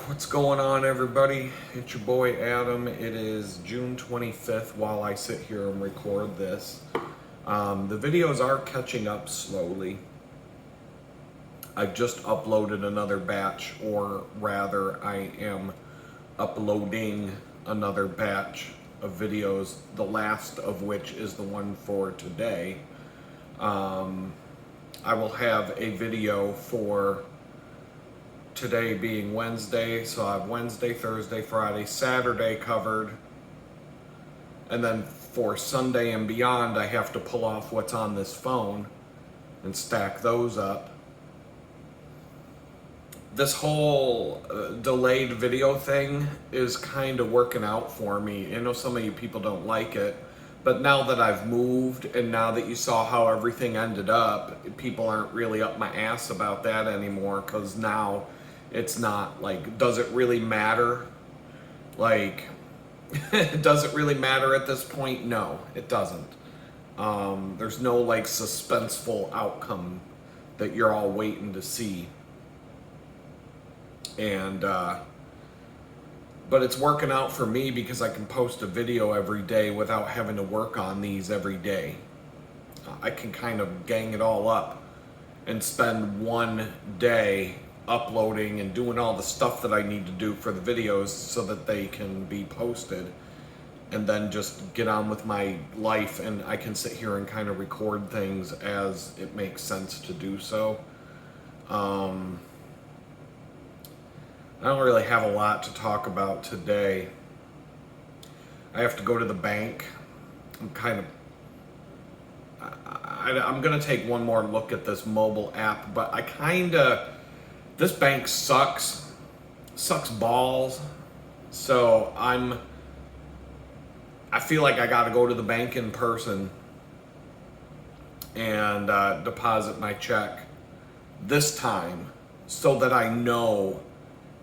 What's going on, everybody? It's your boy Adam. It is June 25th while I sit here and record this. The videos are catching up slowly. I've just uploaded another batch, or rather, I am uploading another batch of videos, the last of which is the one for today. I will have a video for today being Wednesday, so I have Wednesday, Thursday, Friday, Saturday covered. And then for Sunday and beyond, I have to pull off what's on this phone and stack those up. This whole delayed video thing is kind of working out for me. I know some of you people don't like it, but now that I've moved and now that you saw how everything ended up, people aren't really up my ass about that anymore, because now it's not like, does it really matter? Like, does it really matter at this point? No, it doesn't. There's no like suspenseful outcome that you're all waiting to see. And but it's working out for me because I can post a video every day without having to work on these every day. I can kind of gang it all up and spend one day uploading and doing all the stuff that I need to do for the videos so that they can be posted, and then just get on with my life, and I can sit here and kind of record things as it makes sense to do so. I don't really have a lot to talk about today. I have to go to the bank. I'm gonna take one more look at this mobile app, but this bank sucks balls. So I feel like I gotta go to the bank in person and deposit my check this time so that I know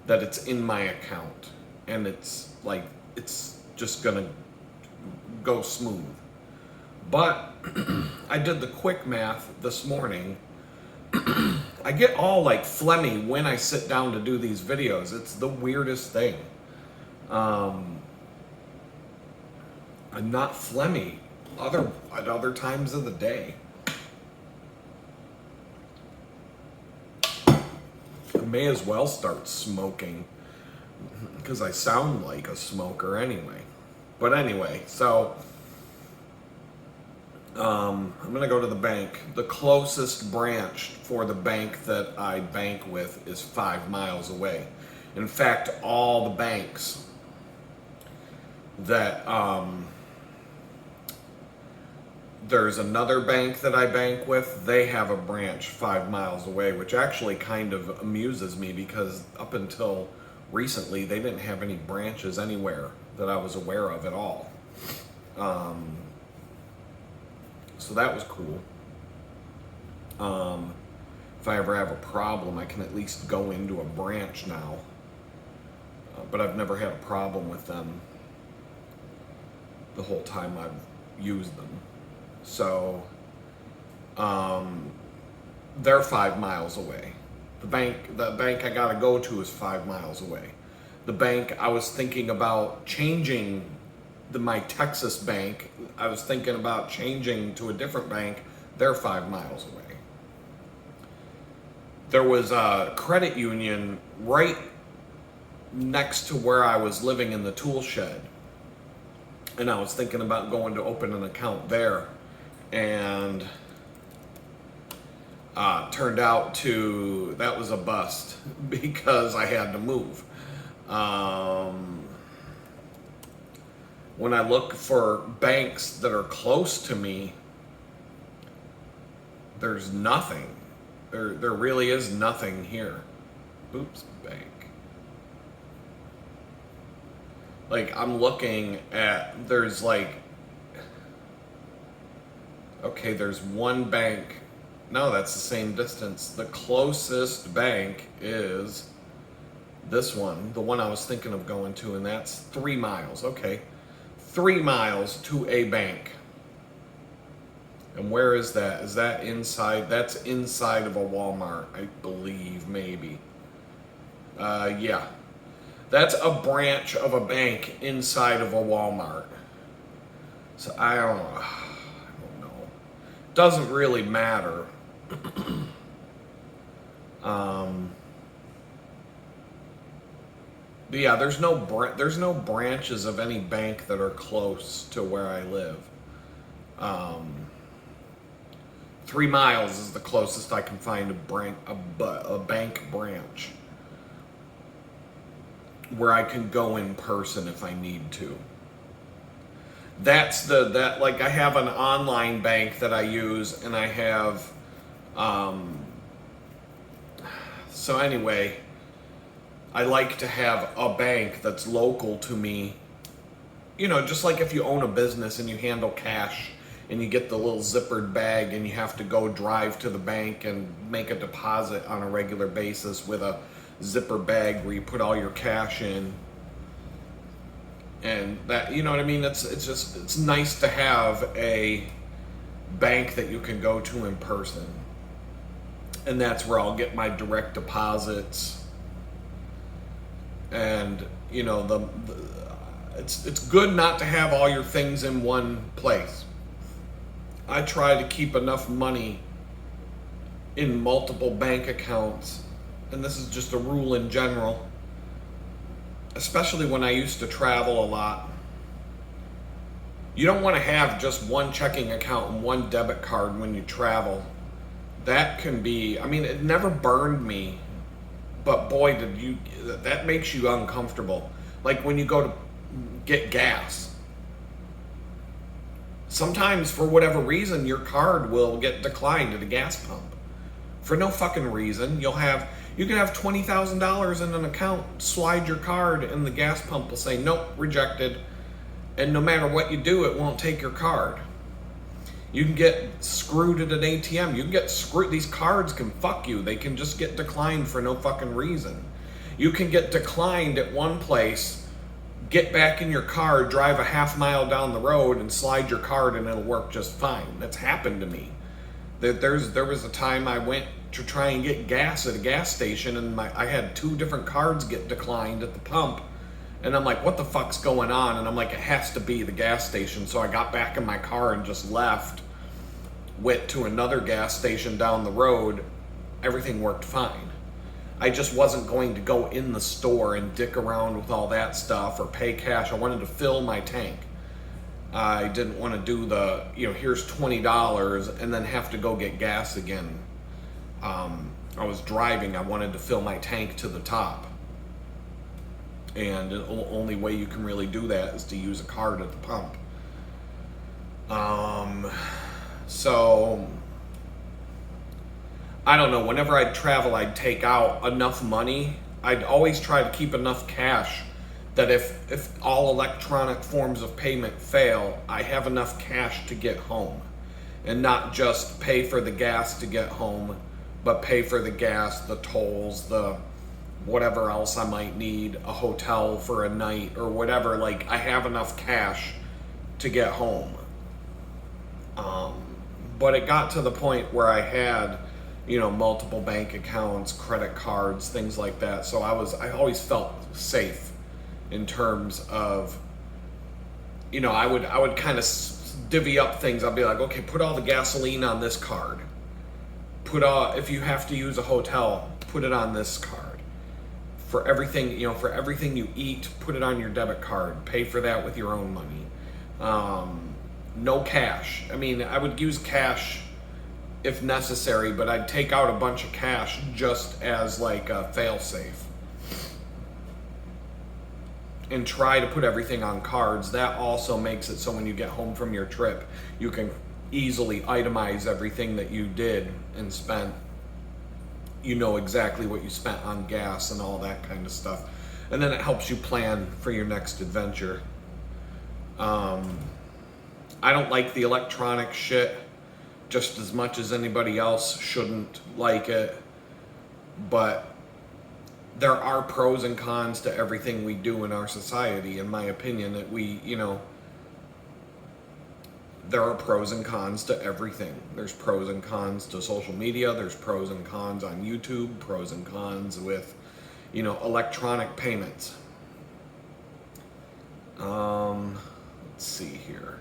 that it's in my account and it's just gonna go smooth. But I did the quick math this morning. I get all like phlegmy when I sit down to do these videos. It's the weirdest thing. I'm not phlegmy at other times of the day. I may as well start smoking because I sound like a smoker anyway. But anyway, so I'm gonna go to the bank. The closest branch for the bank that I bank with is 5 miles away. In fact, all the banks that there's another bank that I bank with, they have a branch 5 miles away, which actually kind of amuses me because up until recently they didn't have any branches anywhere that I was aware of at all. So that was cool. If I ever have a problem, I can at least go into a branch now. But I've never had a problem with them the whole time I've used them. So they're 5 miles away. The bank I gotta go to is 5 miles away. The bank I was thinking about changing, my Texas bank, I was thinking about changing to a different bank. They're 5 miles away. There was a credit union right next to where I was living in the tool shed, and I was thinking about going to open an account there, and turned out that was a bust because I had to move. When I look for banks that are close to me, there's nothing. There really is nothing here. Oops, bank. Like, I'm looking at, there's one bank. No, that's the same distance. The closest bank is this one, the one I was thinking of going to, and that's 3 miles. Okay, 3 miles to a bank. And where is that? Is that inside? That's inside of a Walmart, I believe, maybe. Yeah. That's a branch of a bank inside of a Walmart. So I don't know. Doesn't really matter. But yeah, there's no branches of any bank that are close to where I live. 3 miles is the closest I can find a bank branch where I can go in person if I need to. Like I have an online bank that I use, and I have so anyway, I like to have a bank that's local to me. You know, just like if you own a business and you handle cash and you get the little zippered bag and you have to go drive to the bank and make a deposit on a regular basis with a zipper bag where you put all your cash in. And that, you know what I mean? It's nice to have a bank that you can go to in person. And that's where I'll get my direct deposits. And you know, it's good not to have all your things in one place. I try to keep enough money in multiple bank accounts, and this is just a rule in general, especially when I used to travel a lot. You don't want to have just one checking account and one debit card when you travel. That can be, I mean, it never burned me, but boy, that makes you uncomfortable. Like when you go to get gas. Sometimes, for whatever reason, your card will get declined at a gas pump. For no fucking reason. You can have $20,000 in an account, slide your card, and the gas pump will say, nope, rejected. And no matter what you do, it won't take your card. You can get screwed at an ATM. You can get screwed. These cards can fuck you. They can just get declined for no fucking reason. You can get declined at one place, get back in your car, drive a half mile down the road, and slide your card, and it'll work just fine. That's happened to me. There was a time I went to try and get gas at a gas station, and I had 2 different cards get declined at the pump. And I'm like, what the fuck's going on? And I'm like, it has to be the gas station. So I got back in my car and just left, went to another gas station down the road. Everything worked fine. I just wasn't going to go in the store and dick around with all that stuff or pay cash. I wanted to fill my tank. I didn't want to do the, here's $20 and then have to go get gas again. I was driving. I wanted to fill my tank to the top. And the only way you can really do that is to use a card at the pump. So I don't know. Whenever I'd travel, I'd take out enough money. I'd always try to keep enough cash that if all electronic forms of payment fail, I have enough cash to get home. And not just pay for the gas to get home, but pay for the gas, the tolls, the whatever else I might need, a hotel for a night or whatever. Like, I have enough cash to get home. But it got to the point where I had, multiple bank accounts, credit cards, things like that. So I always felt safe in terms of, I would kind of divvy up things. I'd be like, okay, put all the gasoline on this card. If you have to use a hotel, put it on this card. For everything you eat, put it on your debit card. Pay for that with your own money. No cash. I mean, I would use cash if necessary, but I'd take out a bunch of cash just as like a fail-safe. And try to put everything on cards. That also makes it so when you get home from your trip, you can easily itemize everything that you did and spent. You know exactly what you spent on gas and all that kind of stuff. And then it helps you plan for your next adventure. I don't like the electronic shit just as much as anybody else shouldn't like it. But there are pros and cons to everything we do in our society, in my opinion, that there are pros and cons to everything. There's pros and cons to social media. There's pros and cons on YouTube, pros and cons with, electronic payments. Let's see here.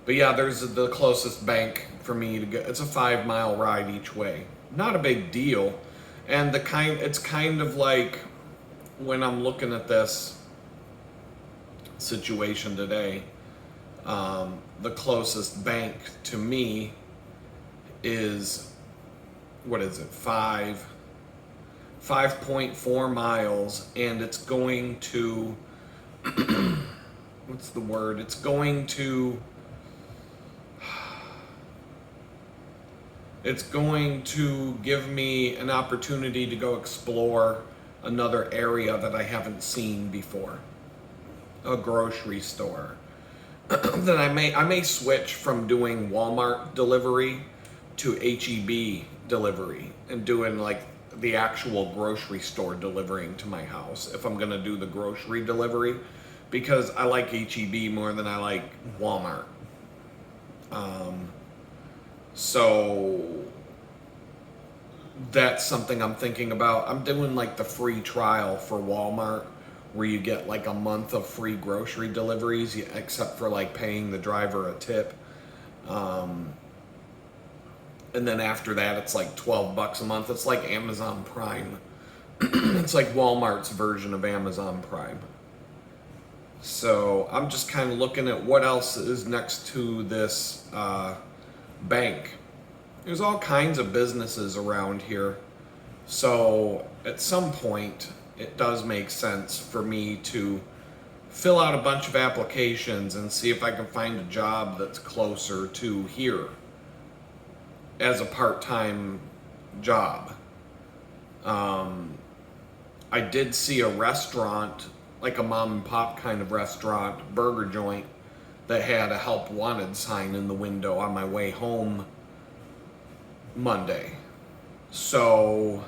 But yeah, there's the closest bank for me to go. It's a 5 mile ride each way. Not a big deal. And it's kind of like when I'm looking at this situation today, the closest bank to me is, what is it, 5.4 miles, and it's going to, what's the word? It's going to give me an opportunity to go explore another area that I haven't seen before. A grocery store. Then I may switch from doing Walmart delivery to HEB delivery and doing like the actual grocery store delivering to my house if I'm gonna do the grocery delivery, because I like HEB more than I like Walmart. So that's something I'm thinking about. I'm doing like the free trial for Walmart, where you get like a month of free grocery deliveries, except for like paying the driver a tip. And then after that, it's like $12 a month. It's like Amazon Prime. It's like Walmart's version of Amazon Prime. So I'm just kind of looking at what else is next to this bank. There's all kinds of businesses around here. So at some point, it does make sense for me to fill out a bunch of applications and see if I can find a job that's closer to here as a part-time job. I did see a restaurant, like a mom and pop kind of restaurant, burger joint, that had a help wanted sign in the window on my way home Monday. So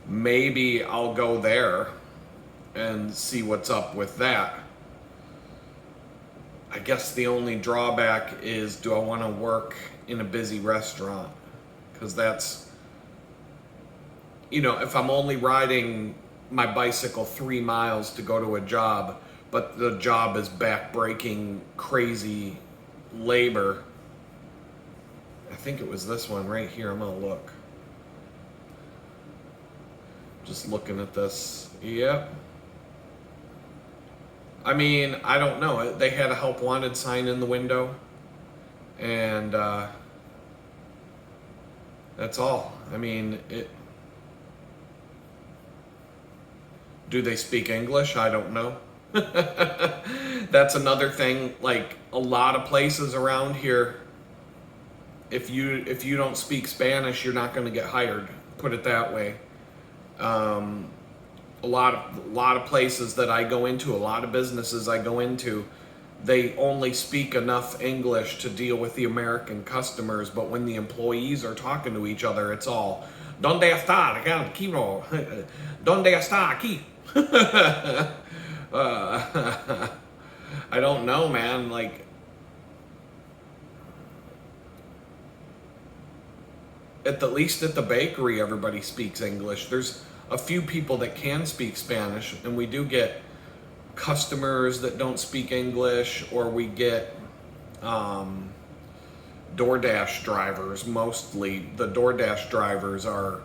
maybe I'll go there and see what's up with that. I guess the only drawback is, do I want to work in a busy restaurant? Because that's, if I'm only riding my bicycle 3 miles to go to a job, but the job is back-breaking, crazy labor. I think it was this one right here. I'm going to look. Just looking at this. Yep. I mean, I don't know. They had a help wanted sign in the window. And that's all. I mean, do they speak English? I don't know. That's another thing. Like a lot of places around here, if you don't speak Spanish, you're not going to get hired. Put it that way. A lot of places that I go into, a lot of businesses I go into, they only speak enough English to deal with the American customers, but when the employees are talking to each other, it's all "Donde está? Donde está aquí?" I don't know, man. Like, at least at the bakery, everybody speaks English. There's a few people that can speak Spanish, and we do get customers that don't speak English, or we get DoorDash drivers. Mostly the DoorDash drivers are,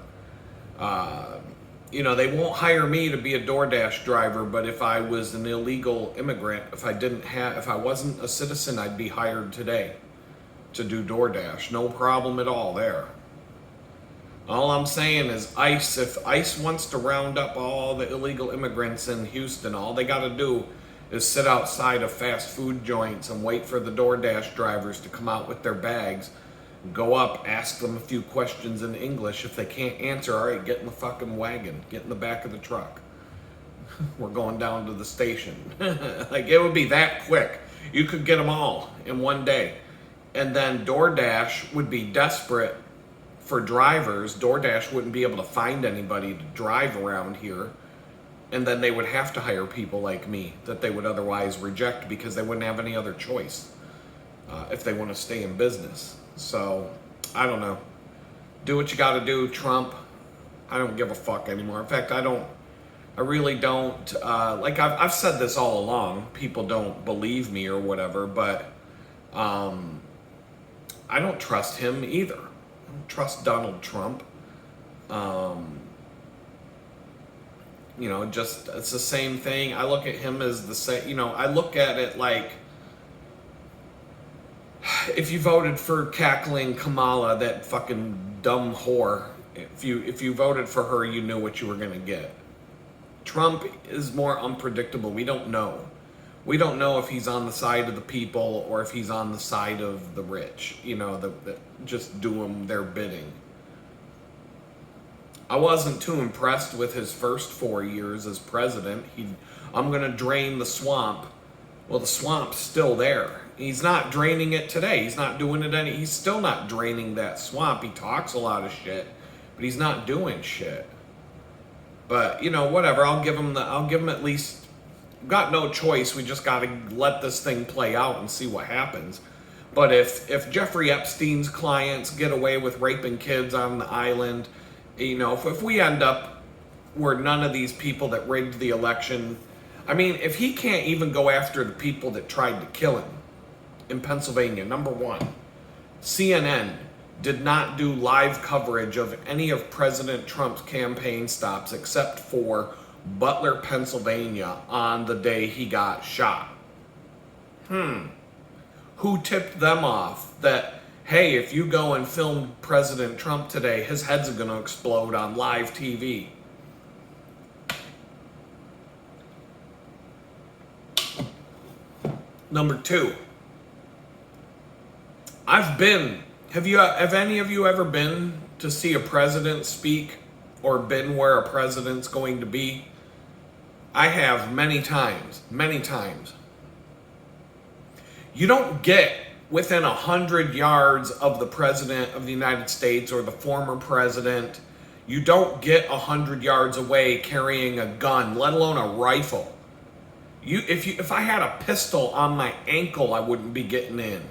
they won't hire me to be a DoorDash driver, but if I was an illegal immigrant, if I wasn't a citizen, I'd be hired today to do DoorDash. No problem at all there. All I'm saying is if ICE wants to round up all the illegal immigrants in Houston, all they got to do is sit outside of fast food joints and wait for the DoorDash drivers to come out with their bags, go up, ask them a few questions in English. If they can't answer, all right, get in the fucking wagon, get in the back of the truck. We're going down to the station. Like, it would be that quick. You could get them all in one day. And then DoorDash would be desperate for drivers. DoorDash wouldn't be able to find anybody to drive around here, and then they would have to hire people like me that they would otherwise reject because they wouldn't have any other choice if they want to stay in business. So I don't know. Do what you got to do, Trump. I don't give a fuck anymore. In fact, I don't I really don't. Like I've said this all along. People don't believe me or whatever, but I don't trust him either. I don't trust Donald Trump. Just it's the same thing. I look at him as the same. I look at it like if you voted for cackling Kamala, that fucking dumb whore. If you voted for her, you knew what you were gonna get. Trump is more unpredictable. We don't know. We don't know if he's on the side of the people or if he's on the side of the rich. That just do them their bidding. I wasn't too impressed with his first 4 years as president. I'm going to drain the swamp. Well, the swamp's still there. He's not draining it today. He's not doing it he's still not draining that swamp. He talks a lot of shit, but he's not doing shit. But, whatever. I'll give him at least, got no choice. We just got to let this thing play out and see what happens. But if Jeffrey Epstein's clients get away with raping kids on the island, if we end up where none of these people that rigged the election, I mean, if he can't even go after the people that tried to kill him in Pennsylvania, number one, CNN did not do live coverage of any of President Trump's campaign stops except for Butler, Pennsylvania on the day he got shot. Who tipped them off that, hey, if you go and film President Trump today, his head's going to explode on live TV? Number two, have any of you ever been to see a president speak or been where a president's going to be? I have many times. You don't get within 100 yards of the president of the United States or the former president. You don't get 100 yards away carrying a gun, let alone a rifle. If I had a pistol on my ankle, I wouldn't be getting in.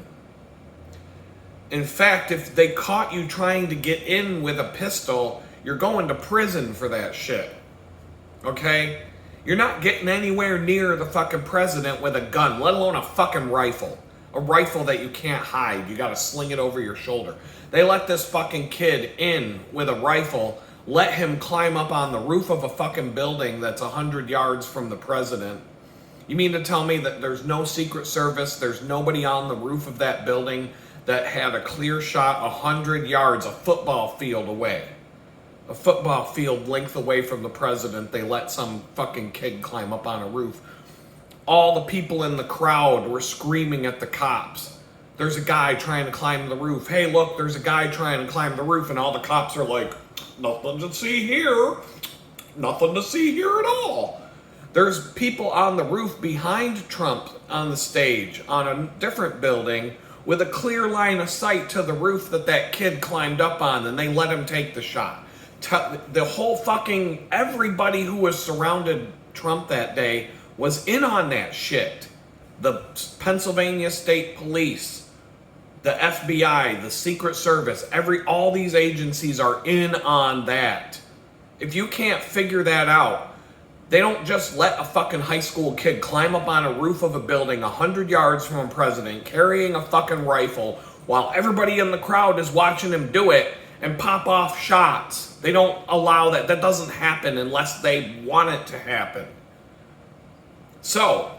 In fact, if they caught you trying to get in with a pistol, you're going to prison for that shit. Okay? You're not getting anywhere near the fucking president with a gun, let alone a fucking rifle. A rifle that you can't hide. You gotta sling it over your shoulder. They let this fucking kid in with a rifle, let him climb up on the roof of a fucking building that's 100 yards from the president. You mean to tell me that there's no Secret Service, there's nobody on the roof of that building that had a clear shot 100 yards, a football field away? A football field length away from the president, they let some fucking kid climb up on a roof. All the people in the crowd were screaming at the cops. There's a guy trying to climb the roof. Hey, look, there's a guy trying to climb the roof. And all the cops are like, nothing to see here. Nothing to see here at all. There's people on the roof behind Trump on the stage on a different building with a clear line of sight to the roof that kid climbed up on, and they let him take the shot. The whole fucking, everybody who was surrounded Trump that day was in on that shit. The Pennsylvania State Police, the FBI, the Secret Service, all these agencies are in on that. If you can't figure that out, they don't just let a fucking high school kid climb up on a roof of a building 100 yards from a president carrying a fucking rifle while everybody in the crowd is watching him do it and pop off shots. They don't allow that. That doesn't happen unless they want it to happen. So,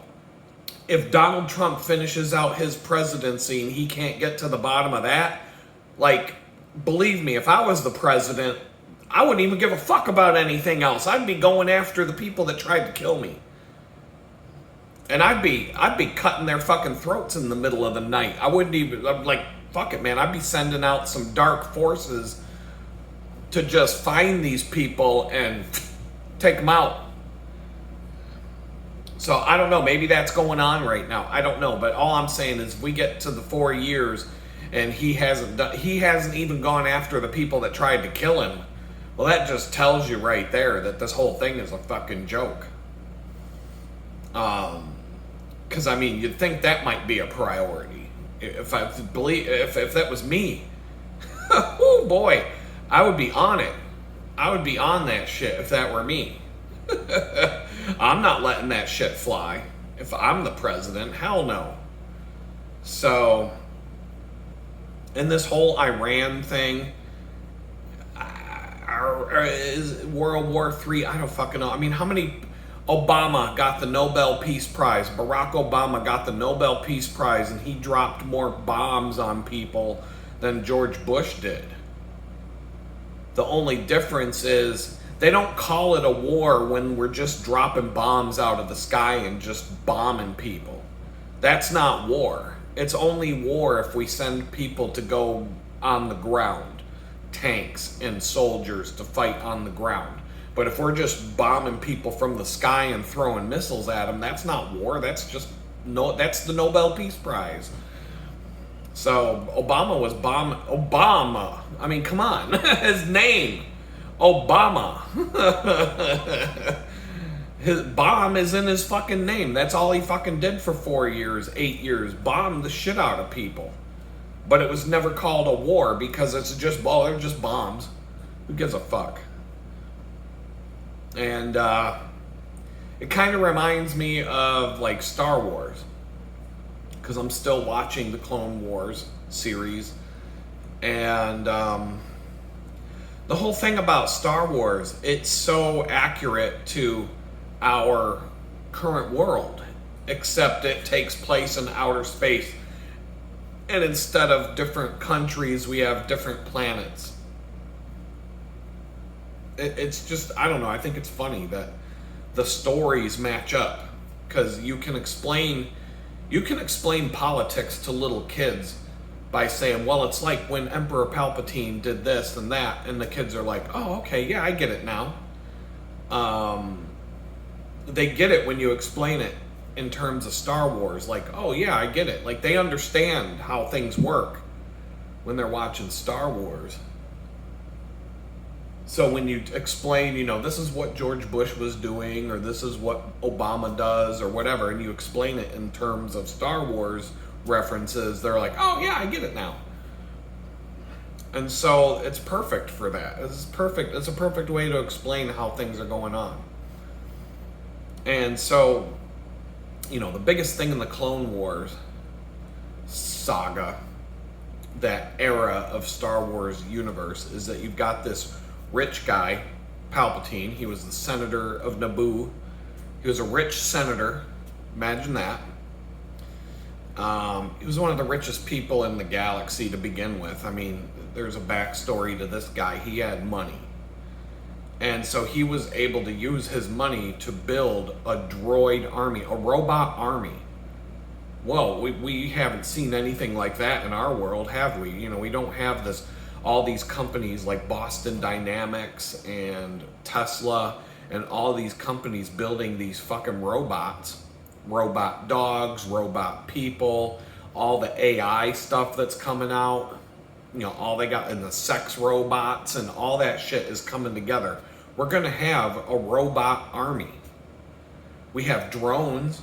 if Donald Trump finishes out his presidency and he can't get to the bottom of that, believe me, if I was the president, I wouldn't even give a fuck about anything else. I'd be going after the people that tried to kill me. And I'd be cutting their fucking throats in the middle of the night. I'm like, fuck it, man. I'd be sending out some dark forces to just find these people and take them out. So I don't know, maybe that's going on right now. I don't know, but all I'm saying is if we get to the 4 years and he hasn't even gone after the people that tried to kill him, well, that just tells you right there that this whole thing is a fucking joke. Because I mean, you'd think that might be a priority. If that was me, oh boy, I would be on it. I would be on that shit if that were me. I'm not letting that shit fly. If I'm the president, hell no. So, and this whole Iran thing, is World War III, I don't fucking know. I mean, how many... Obama got the Nobel Peace Prize. Barack Obama got the Nobel Peace Prize, and he dropped more bombs on people than George Bush did. The only difference is they don't call it a war when we're just dropping bombs out of the sky and just bombing people. That's not war. It's only war if we send people to go on the ground, tanks and soldiers to fight on the ground. But if we're just bombing people from the sky and throwing missiles at them, that's not war. That's the Nobel Peace Prize. So Obama was Obama. I mean, come on. His name, Obama. His bomb is in his fucking name. That's all he fucking did for 4 years, 8 years. Bombed the shit out of people. But it was never called a war because it's just, well, they're just bombs. Who gives a fuck? And it kind of reminds me of like Star Wars, because I'm still watching the Clone Wars series. And the whole thing about Star Wars, it's so accurate to our current world, except it takes place in outer space. And instead of different countries, we have different planets. It's just, I don't know, I think it's funny that the stories match up, because you can explain politics to little kids by saying, well, it's like when Emperor Palpatine did this and that, and the kids are like, oh, okay, yeah, I get it now. They get it when you explain it in terms of Star Wars, like, oh yeah, I get it. Like, they understand how things work when they're watching Star Wars. So when you explain, this is what George Bush was doing, or this is what Obama does, or whatever, and you explain it in terms of Star Wars references, they're like, oh yeah, I get it now. And so it's perfect for that. It's perfect. It's a perfect way to explain how things are going on. And so, the biggest thing in the Clone Wars saga, that era of Star Wars universe, is that you've got this rich guy, Palpatine. He was the senator of Naboo. He was a rich senator. Imagine that. He was one of the richest people in the galaxy to begin with. I mean, there's a backstory to this guy. He had money. And so he was able to use his money to build a droid army, a robot army. Well, we haven't seen anything like that in our world, have we? We don't have all these companies like Boston Dynamics and Tesla and all these companies building these fucking robots. Robot dogs, robot people, all the AI stuff that's coming out. All they got, and the sex robots and all that shit is coming together. We're going to have a robot army. We have drones,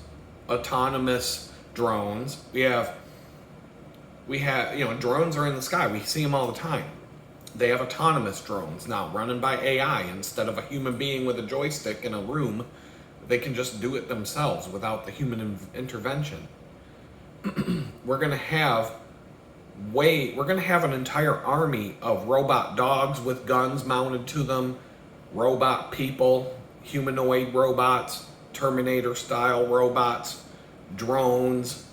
autonomous drones. We have, drones are in the sky. We see them all the time. They have autonomous drones now running by AI instead of a human being with a joystick in a room. They can just do it themselves without the human intervention. We're going to have an entire army of robot dogs with guns mounted to them, robot people, humanoid robots, Terminator style robots, drones,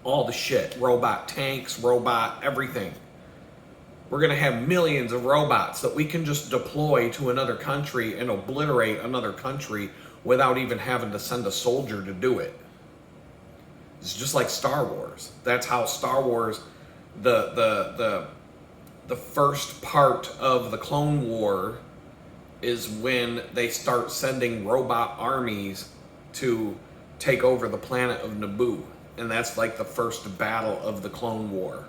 all the shit, robot tanks, robot everything. We're going to have millions of robots that we can just deploy to another country and obliterate another country without even having to send a soldier to do it. It's just like Star Wars. That's how Star Wars, the first part of the Clone War is when they start sending robot armies to take over the planet of Naboo. And that's like the first battle of the Clone War.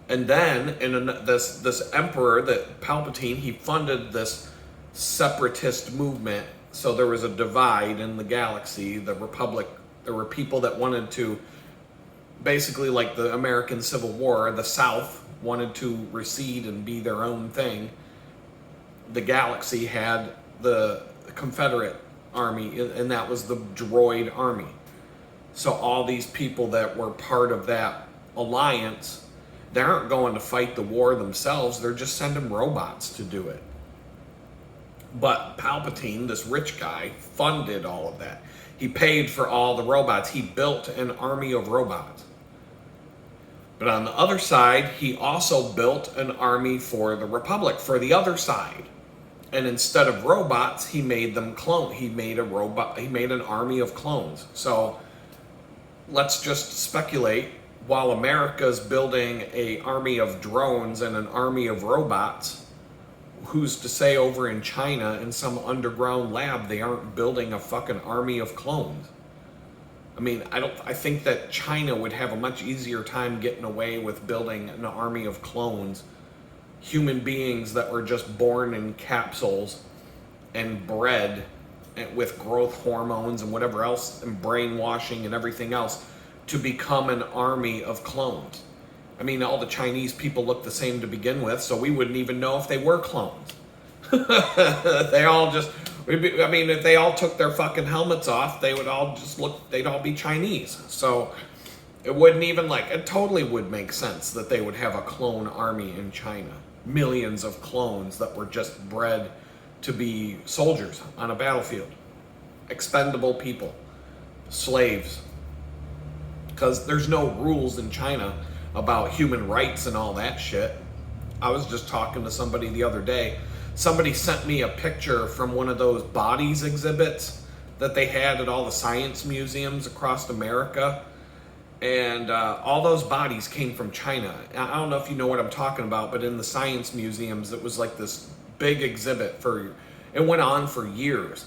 And then this emperor, that Palpatine, he funded this separatist movement. So there was a divide in the galaxy. The Republic, there were people that wanted to, basically like the American Civil War, the South wanted to recede and be their own thing. The galaxy had the Confederate army, and that was the droid army. So all these people that were part of that alliance, they aren't going to fight the war themselves, they're just sending robots to do it. But Palpatine, this rich guy, funded all of that. He paid for all the robots. He built an army of robots. But on the other side, he also built an army for the Republic, for the other side. And instead of robots, he made them clone. He made an army of clones. So let's just speculate, while America's building an army of drones and an army of robots, who's to say over in China in some underground lab they aren't building a fucking army of clones? I mean, I think that China would have a much easier time getting away with building an army of clones, human beings that were just born in capsules and bred with growth hormones and whatever else, and brainwashing and everything else, to become an army of clones. I mean, all the Chinese people look the same to begin with, so we wouldn't even know if they were clones. They all just, I mean, if they all took their fucking helmets off, they would all just look, they'd all be Chinese. So it wouldn't even it totally would make sense that they would have a clone army in China. Millions of clones that were just bred to be soldiers on a battlefield. Expendable people. Slaves. Because there's no rules in China about human rights and all that shit. I was just talking to somebody the other day. Somebody sent me a picture from one of those bodies exhibits that they had at all the science museums across America. And all those bodies came from China. I don't know if you know what I'm talking about, but in the science museums, it was like this big exhibit it went on for years.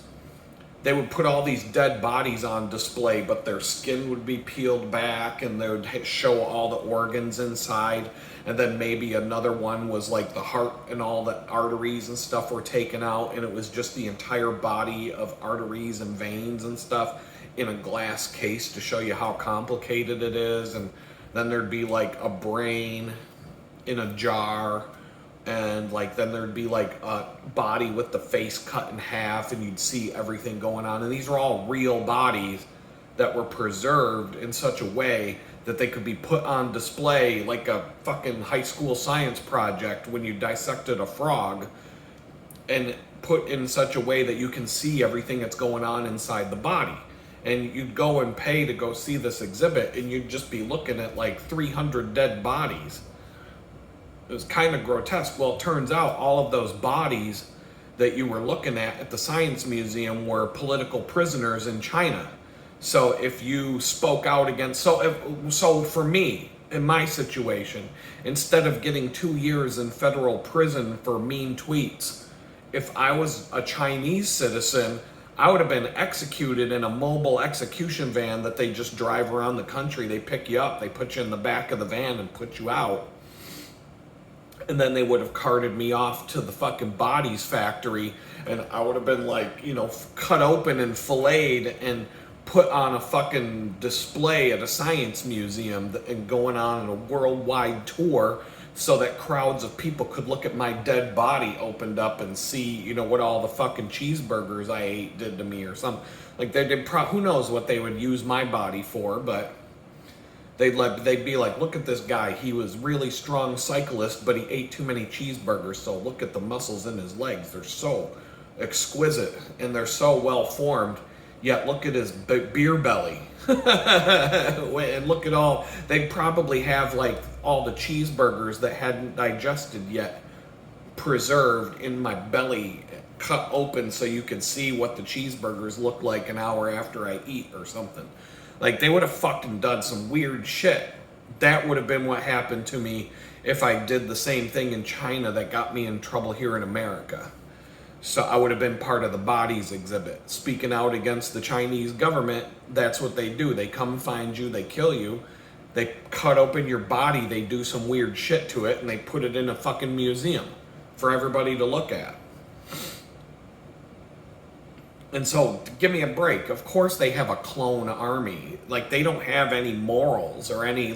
They would put all these dead bodies on display, but their skin would be peeled back and they would show all the organs inside. And then maybe another one was like the heart and all the arteries and stuff were taken out. And it was just the entire body of arteries and veins and stuff in a glass case to show you how complicated it is. And then there'd be like a brain in a jar. And then there'd be a body with the face cut in half, and you'd see everything going on. And these are all real bodies that were preserved in such a way that they could be put on display like a fucking high school science project when you dissected a frog, and put in such a way that you can see everything that's going on inside the body. And you'd go and pay to go see this exhibit, and you'd just be looking at 300 dead bodies. It was kind of grotesque. Well, it turns out all of those bodies that you were looking at the Science Museum were political prisoners in China. So if you spoke out against, so for me, in my situation, instead of getting 2 years in federal prison for mean tweets, if I was a Chinese citizen, I would have been executed in a mobile execution van that they just drive around the country. They pick you up, they put you in the back of the van and put you out. And then they would have carted me off to the fucking bodies factory, and I would have been cut open and filleted and put on a fucking display at a science museum and going on a worldwide tour so that crowds of people could look at my dead body opened up and see, what all the fucking cheeseburgers I ate did to me or something. Who knows what they would use my body for, but they'd be like, look at this guy. He was really strong cyclist, but he ate too many cheeseburgers. So look at the muscles in his legs. They're so exquisite and they're so well formed. Yet look at his beer belly. And look at all, they'd probably have all the cheeseburgers that hadn't digested yet preserved in my belly, cut open so you could see what the cheeseburgers look like an hour after I eat or something. They would have fucking done some weird shit. That would have been what happened to me if I did the same thing in China that got me in trouble here in America. So I would have been part of the bodies exhibit. Speaking out against the Chinese government, that's what they do. They come find you, they kill you, they cut open your body, they do some weird shit to it, and they put it in a fucking museum for everybody to look at. And so, give me a break. Of course they have a clone army. They don't have any morals or any,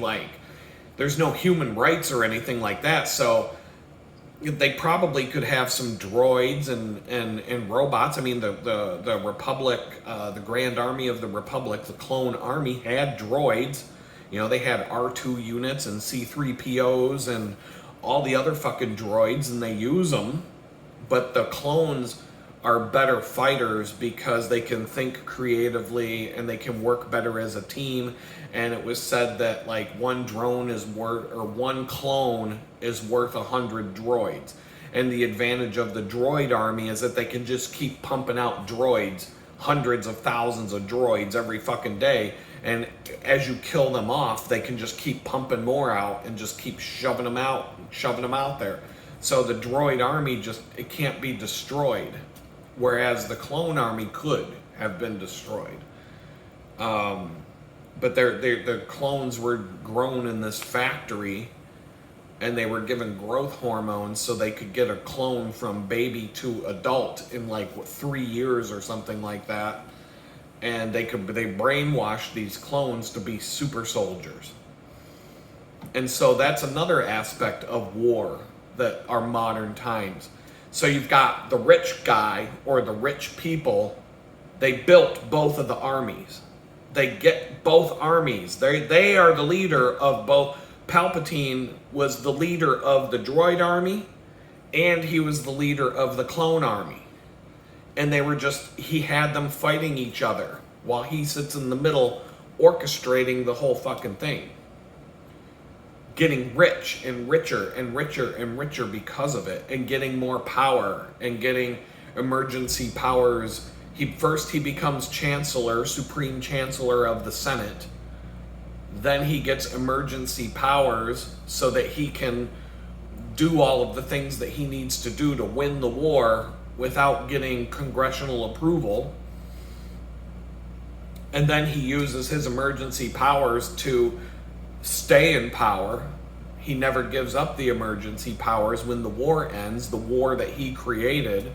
there's no human rights or anything like that. So, they probably could have some droids and robots. I mean, the Republic, the Grand Army of the Republic, the Clone Army had droids. You know, they had R2 units and C3POs and all the other fucking droids, and they use them. But the clones are better fighters because they can think creatively and they can work better as a team. And it was said that like one drone is worth, or one clone is worth 100 droids. And the advantage of the droid army is that they can just keep pumping out droids, hundreds of thousands of droids every fucking day. And as you kill them off, they can just keep pumping more out and just keep shoving them out there. So the droid army it can't be destroyed, whereas the clone army could have been destroyed. But the clones were grown in this factory, and they were given growth hormones so they could get a clone from baby to adult in like 3 years or something like that. And they brainwashed these clones to be super soldiers. And so that's another aspect of war that are modern times. So you've got the rich guy or the rich people. They built both of the armies. They get both armies. They are the leader of both. Palpatine was the leader of the droid army, and he was the leader of the clone army. And he had them fighting each other while he sits in the middle orchestrating the whole fucking thing. Getting rich and richer and richer and richer because of it, and getting more power and getting emergency powers. He becomes chancellor, supreme chancellor of the Senate. Then he gets emergency powers so that he can do all of the things that he needs to do to win the war without getting congressional approval. And then he uses his emergency powers to stay in power. He never gives up the emergency powers when the war ends, the war that he created.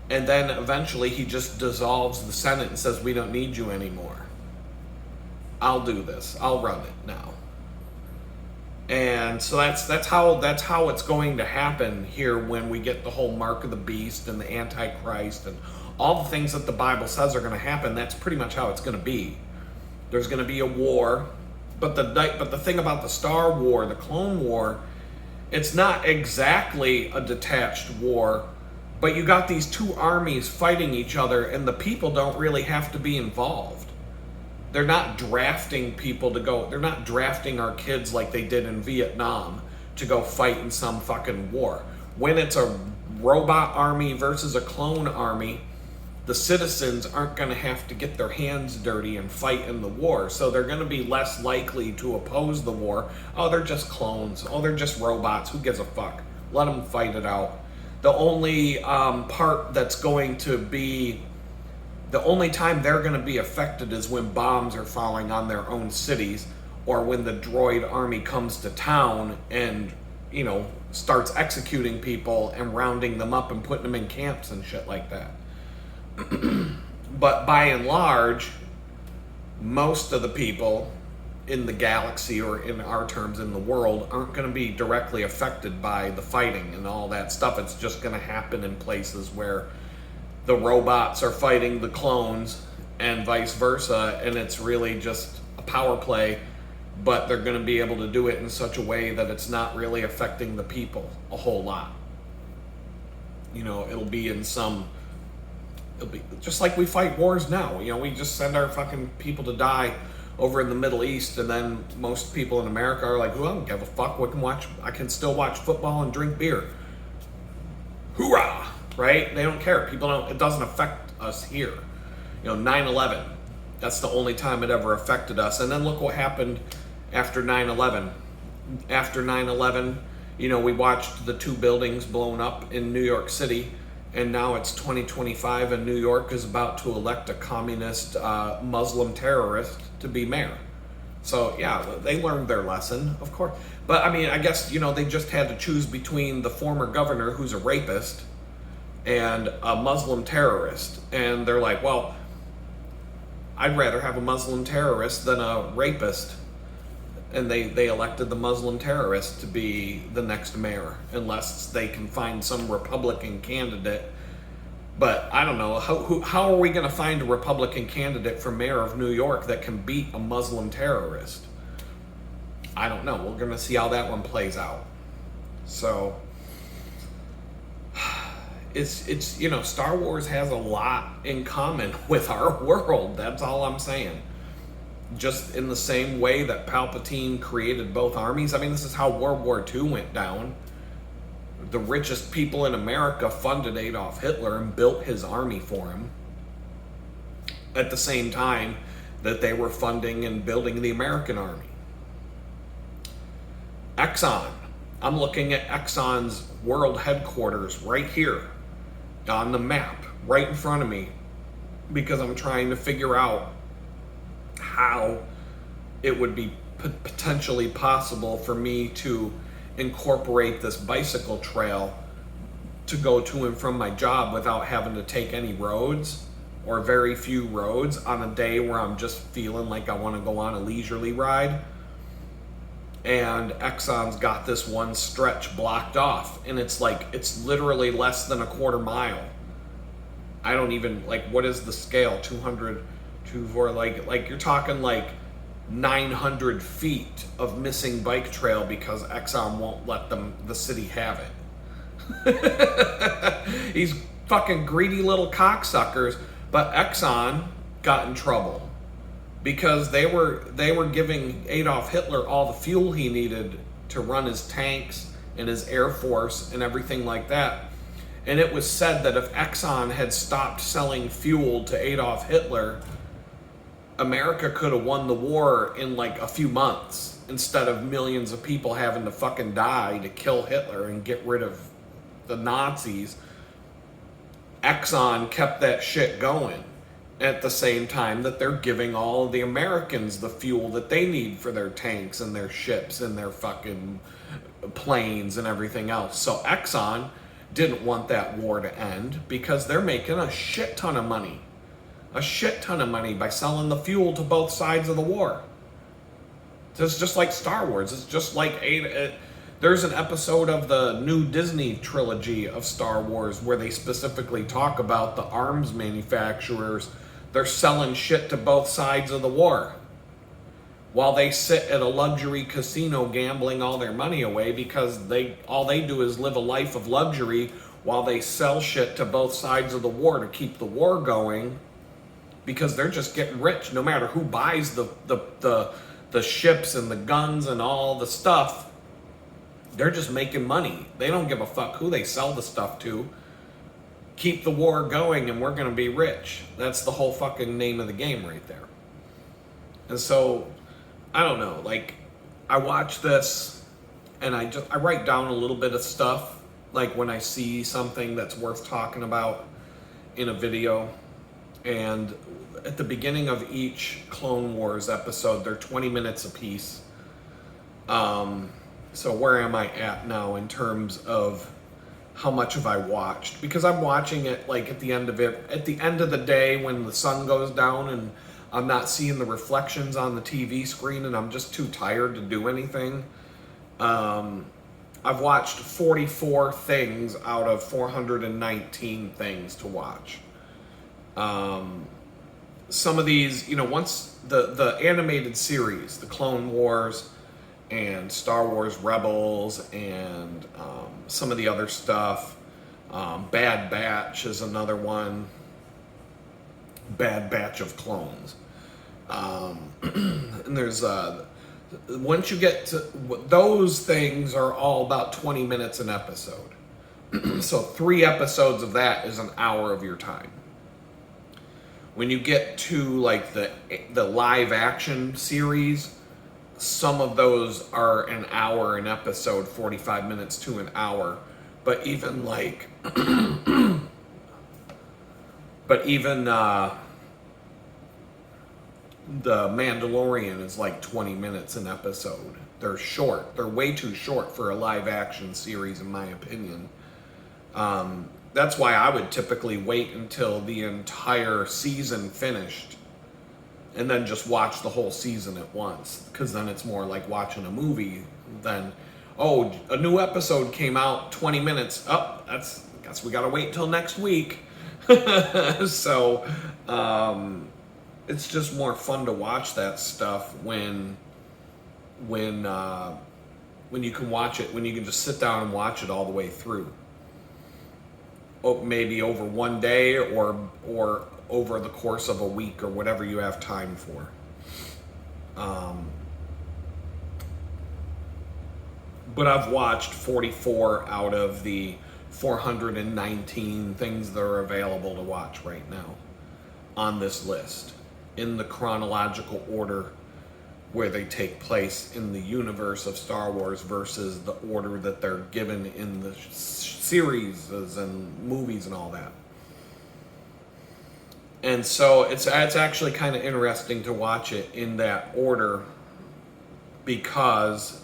And then eventually he just dissolves the Senate and says, we don't need you anymore. I'll do this. I'll run it now. And so that's how it's going to happen here when we get the whole mark of the beast and the Antichrist and all the things that the Bible says are going to happen. That's pretty much how it's going to be. There's going to be a war, but the thing about the Star War, the Clone War, it's not exactly a detached war, but you got these two armies fighting each other, and the people don't really have to be involved. They're not drafting people to go. They're not drafting our kids like they did in Vietnam to go fight in some fucking war. When it's a robot army versus a clone army, the citizens aren't going to have to get their hands dirty and fight in the war. So they're going to be less likely to oppose the war. Oh, they're just clones. Oh, they're just robots. Who gives a fuck? Let them fight it out. The only part that's going to be... The only time they're going to be affected is when bombs are falling on their own cities, or when the droid army comes to town and, starts executing people and rounding them up and putting them in camps and shit like that. But by and large, most of the people in the galaxy, or in our terms in the world, aren't going to be directly affected by the fighting and all that stuff. It's just going to happen in places where the robots are fighting the clones and vice versa, and it's really just a power play, but they're going to be able to do it in such a way that it's not really affecting the people a whole lot. It'll be just like we fight wars now. We just send our fucking people to die over in the Middle East, and then most people in America are like, well, I don't give a fuck. I can still watch football and drink beer. Hoorah! Right? They don't care. It doesn't affect us here. 9/11, that's the only time it ever affected us. And then look what happened after 9/11. After 9/11, we watched the 2 buildings blown up in New York City, and now it's 2025 and New York is about to elect a communist Muslim terrorist to be mayor. So yeah, they learned their lesson, of course. But I guess, they just had to choose between the former governor, who's a rapist, and a Muslim terrorist. And they're like, well, I'd rather have a Muslim terrorist than a rapist. And they elected the Muslim terrorist to be the next mayor, unless they can find some Republican candidate. But I don't know, how are we going to find a Republican candidate for mayor of New York that can beat a Muslim terrorist? I don't know. We're going to see how that one plays out. So it's you know, Star Wars has a lot in common with our world. That's all I'm saying. Just in the same way that Palpatine created both armies. I mean, this is how World War II went down. The richest people in America funded Adolf Hitler and built his army for him at the same time that they were funding and building the American army. Exxon. I'm looking at Exxon's world headquarters right here on the map, right in front of me, because I'm trying to figure out how it would be potentially possible for me to incorporate this bicycle trail to go to and from my job without having to take any roads or very few roads on a day where I'm just feeling like I want to go on a leisurely ride. And Exxon's got this one stretch blocked off, and it's literally less than a quarter mile. I don't even, like, what is the scale? 200 to 4, like you're talking like 900 feet of missing bike trail because Exxon won't let the city have it. These fucking greedy little cocksuckers. But Exxon got in trouble because they were giving Adolf Hitler all the fuel he needed to run his tanks and his air force and everything like that. And it was said that if Exxon had stopped selling fuel to Adolf Hitler, America could have won the war in like a few months instead of millions of people having to fucking die to kill Hitler and get rid of the Nazis. Exxon kept that shit going at the same time that they're giving all of the Americans the fuel that they need for their tanks and their ships and their fucking planes and everything else. So Exxon didn't want that war to end because they're making a shit ton of money. A shit ton of money by selling the fuel to both sides of the war. It's just like Star Wars. It's just like there's an episode of the new Disney trilogy of Star Wars where they specifically talk about the arms manufacturers. They're selling shit to both sides of the war while they sit at a luxury casino gambling all their money away because all they do is live a life of luxury while they sell shit to both sides of the war to keep the war going. Because they're just getting rich no matter who buys the ships and the guns and all the stuff. They're just making money. They don't give a fuck who they sell the stuff to. Keep the war going and we're going to be rich. That's the whole fucking name of the game right there. And so, I don't know. Like, I watch this and I write down a little bit of stuff. Like when I see something that's worth talking about in a video. And at the beginning of each Clone Wars episode, they're 20 minutes apiece. So where am I at now in terms of how much have I watched? Because I'm watching it like at the end of the day when the sun goes down and I'm not seeing the reflections on the TV screen and I'm just too tired to do anything. I've watched 44 things out of 419 things to watch. Some of these, once the animated series, the Clone Wars and Star Wars Rebels and some of the other stuff, Bad Batch is another one, Bad Batch of Clones. And there's, once you get to, those things are all about 20 minutes an episode. So 3 episodes of that is an hour of your time. When you get to like the live action series, some of those are an hour an episode, 45 minutes to an hour. But even like, the Mandalorian is like 20 minutes an episode. They're short. They're way too short for a live action series, in my opinion. That's why I would typically wait until the entire season finished and then just watch the whole season at once, because then it's more like watching a movie than, oh, a new episode came out 20 minutes. Oh, guess we gotta wait until next week. So it's just more fun to watch that stuff when you can watch it, when you can just sit down and watch it all the way through. Oh, maybe over one day or over the course of a week or whatever you have time for. But I've watched 44 out of the 419 things that are available to watch right now on this list in the chronological order where they take place in the universe of Star Wars versus the order that they're given in the series and movies and all that. And so it's actually kind of interesting to watch it in that order, because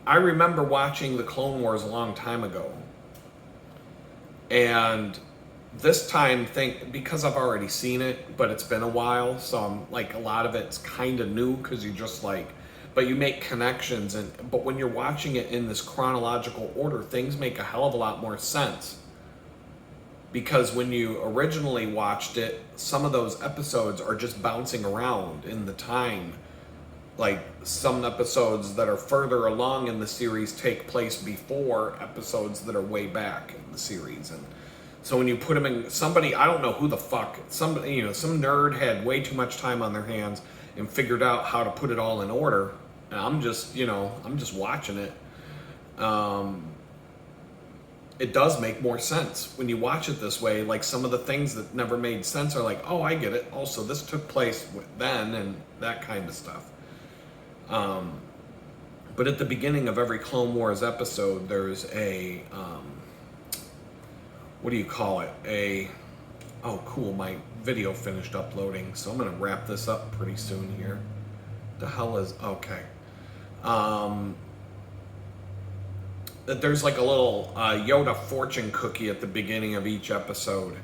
I remember watching the Clone Wars a long time ago, and this time because I've already seen it, but it's been a while, so I'm like, a lot of it's kind of new, because you just like, but you make connections, but when you're watching it in this chronological order, things make a hell of a lot more sense. Because when you originally watched it, some of those episodes are just bouncing around in the time. Like, some episodes that are further along in the series take place before episodes that are way back in the series. And so when you put them in, I don't know who the fuck, some nerd had way too much time on their hands and figured out how to put it all in order. And I'm just watching it. It does make more sense when you watch it this way. Like, some of the things that never made sense are like, oh, I get it. Also, this took place then, and that kind of stuff. But at the beginning of every Clone Wars episode, there's a, what do you call it? Oh, cool, my video finished uploading, so I'm going to wrap this up pretty soon here. The hell is, okay. That there's like a little Yoda fortune cookie at the beginning of each episode.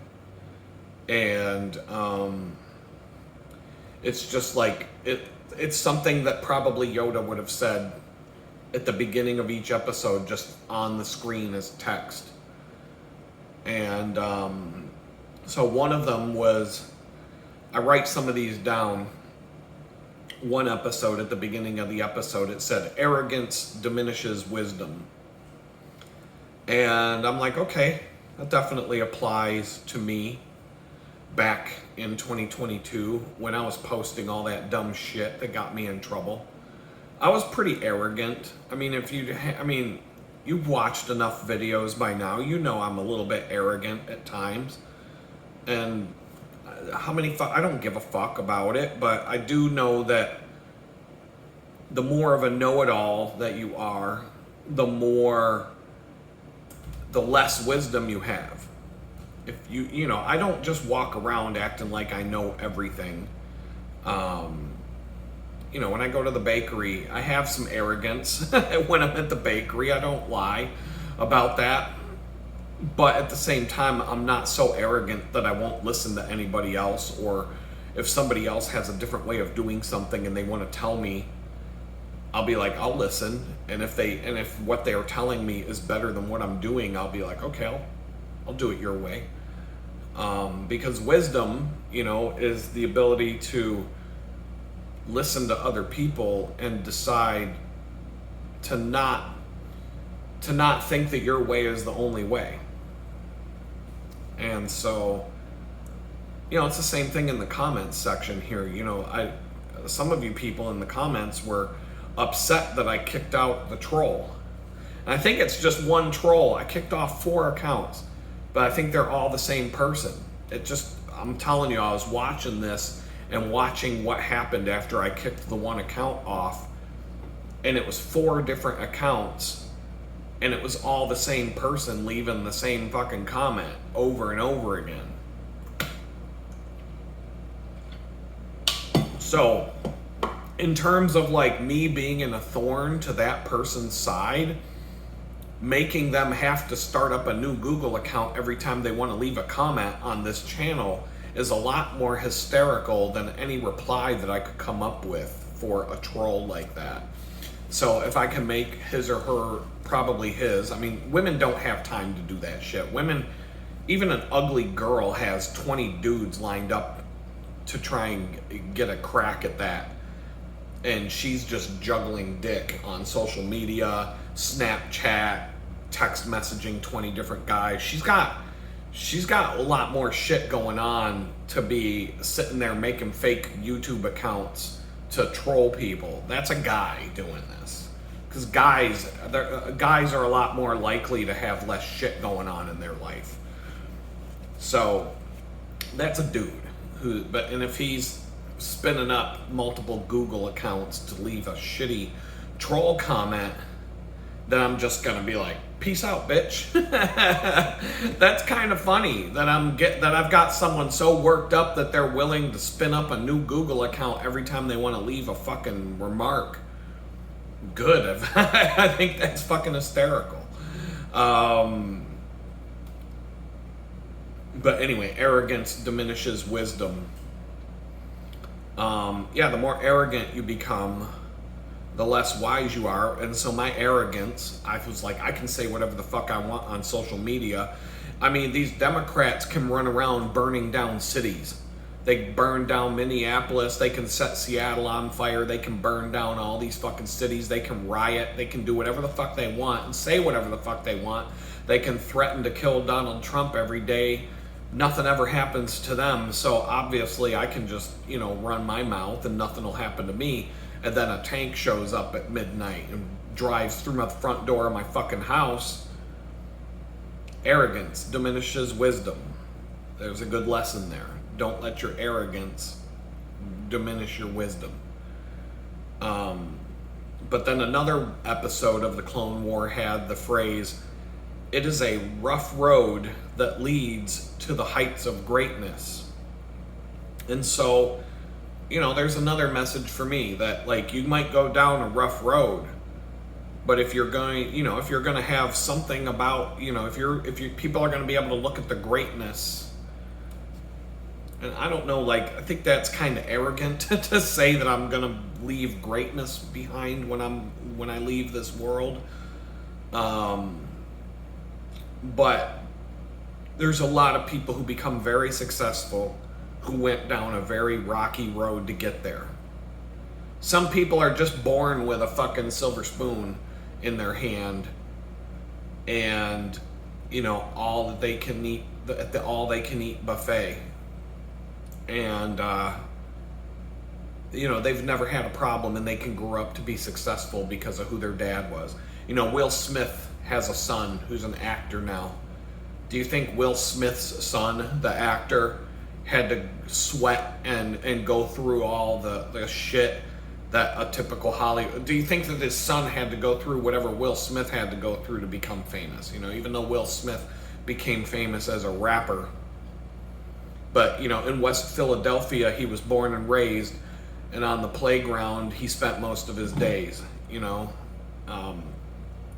And it's just like, it's something that probably Yoda would have said at the beginning of each episode, just on the screen as text. And so one of them was, I write some of these down. One episode, at the beginning of the episode, it said, arrogance diminishes wisdom. And I'm like, okay, that definitely applies to me back in 2022 when I was posting all that dumb shit that got me in trouble. I was pretty arrogant. I mean, you've watched enough videos by now, you know I'm a little bit arrogant at times. And I don't give a fuck about it, but I do know that the more of a know-it-all that you are, the less wisdom you have. If I don't just walk around acting like I know everything. When I go to the bakery, I have some arrogance when I'm at the bakery. I don't lie about that. But at the same time, I'm not so arrogant that I won't listen to anybody else, or if somebody else has a different way of doing something and they want to tell me, I'll be like, I'll listen. And if what they are telling me is better than what I'm doing, I'll be like, okay, I'll do it your way. Because wisdom, is the ability to listen to other people and decide to not think that your way is the only way. And so, it's the same thing in the comments section here. Some of you people in the comments were upset that I kicked out the troll. And I think it's just one troll. I kicked off 4 accounts, but I think they're all the same person. I'm telling you, I was watching this and watching what happened after I kicked the one account off, and it was 4 different accounts, and it was all the same person leaving the same fucking comment over and over again. So, in terms of like me being in a thorn to that person's side, making them have to start up a new Google account every time they want to leave a comment on this channel is a lot more hysterical than any reply that I could come up with for a troll like that. So if I can make his or her, probably his, I mean, women don't have time to do that shit. Women, even an ugly girl has 20 dudes lined up to try and get a crack at that. And she's just juggling dick on social media, Snapchat, text messaging 20 different guys. She's got a lot more shit going on to be sitting there making fake YouTube accounts to troll people. That's a guy doing this. Because guys are a lot more likely to have less shit going on in their life. So that's a dude and if he's spinning up multiple Google accounts to leave a shitty troll comment, then I'm just gonna be like, peace out, bitch. That's kind of funny that I've got someone so worked up that they're willing to spin up a new Google account every time they want to leave a fucking remark. Good. I think that's fucking hysterical. But anyway, arrogance diminishes wisdom. The more arrogant you become, the less wise you are. And so my arrogance, I was like, I can say whatever the fuck I want on social media. I mean, these Democrats can run around burning down cities. They burn down Minneapolis. They can set Seattle on fire. They can burn down all these fucking cities. They can riot. They can do whatever the fuck they want and say whatever the fuck they want. They can threaten to kill Donald Trump every day. Nothing ever happens to them. So obviously I can just, run my mouth and nothing will happen to me. And then a tank shows up at midnight and drives through my front door of my fucking house. Arrogance diminishes wisdom. There's a good lesson there. Don't let your arrogance diminish your wisdom. But then another episode of the Clone War had the phrase, it is a rough road that leads to the heights of greatness. And so, there's another message for me that, like, you might go down a rough road, but if you're going, if you're going to have something about, if people are going to be able to look at the greatness. And I don't know, I think that's kind of arrogant to say that I'm going to leave greatness behind when I leave this world. But there's a lot of people who become very successful who went down a very rocky road to get there. Some people are just born with a fucking silver spoon in their hand and, all that they can eat, the all they can eat buffet. And, they've never had a problem and they can grow up to be successful because of who their dad was. Will Smith has a son who's an actor now. Do you think Will Smith's son, the actor, had to sweat and go through all the shit that a typical Hollywood... Do you think that his son had to go through whatever Will Smith had to go through to become famous? Even though Will Smith became famous as a rapper. But, in West Philadelphia, he was born and raised, and on the playground, he spent most of his days,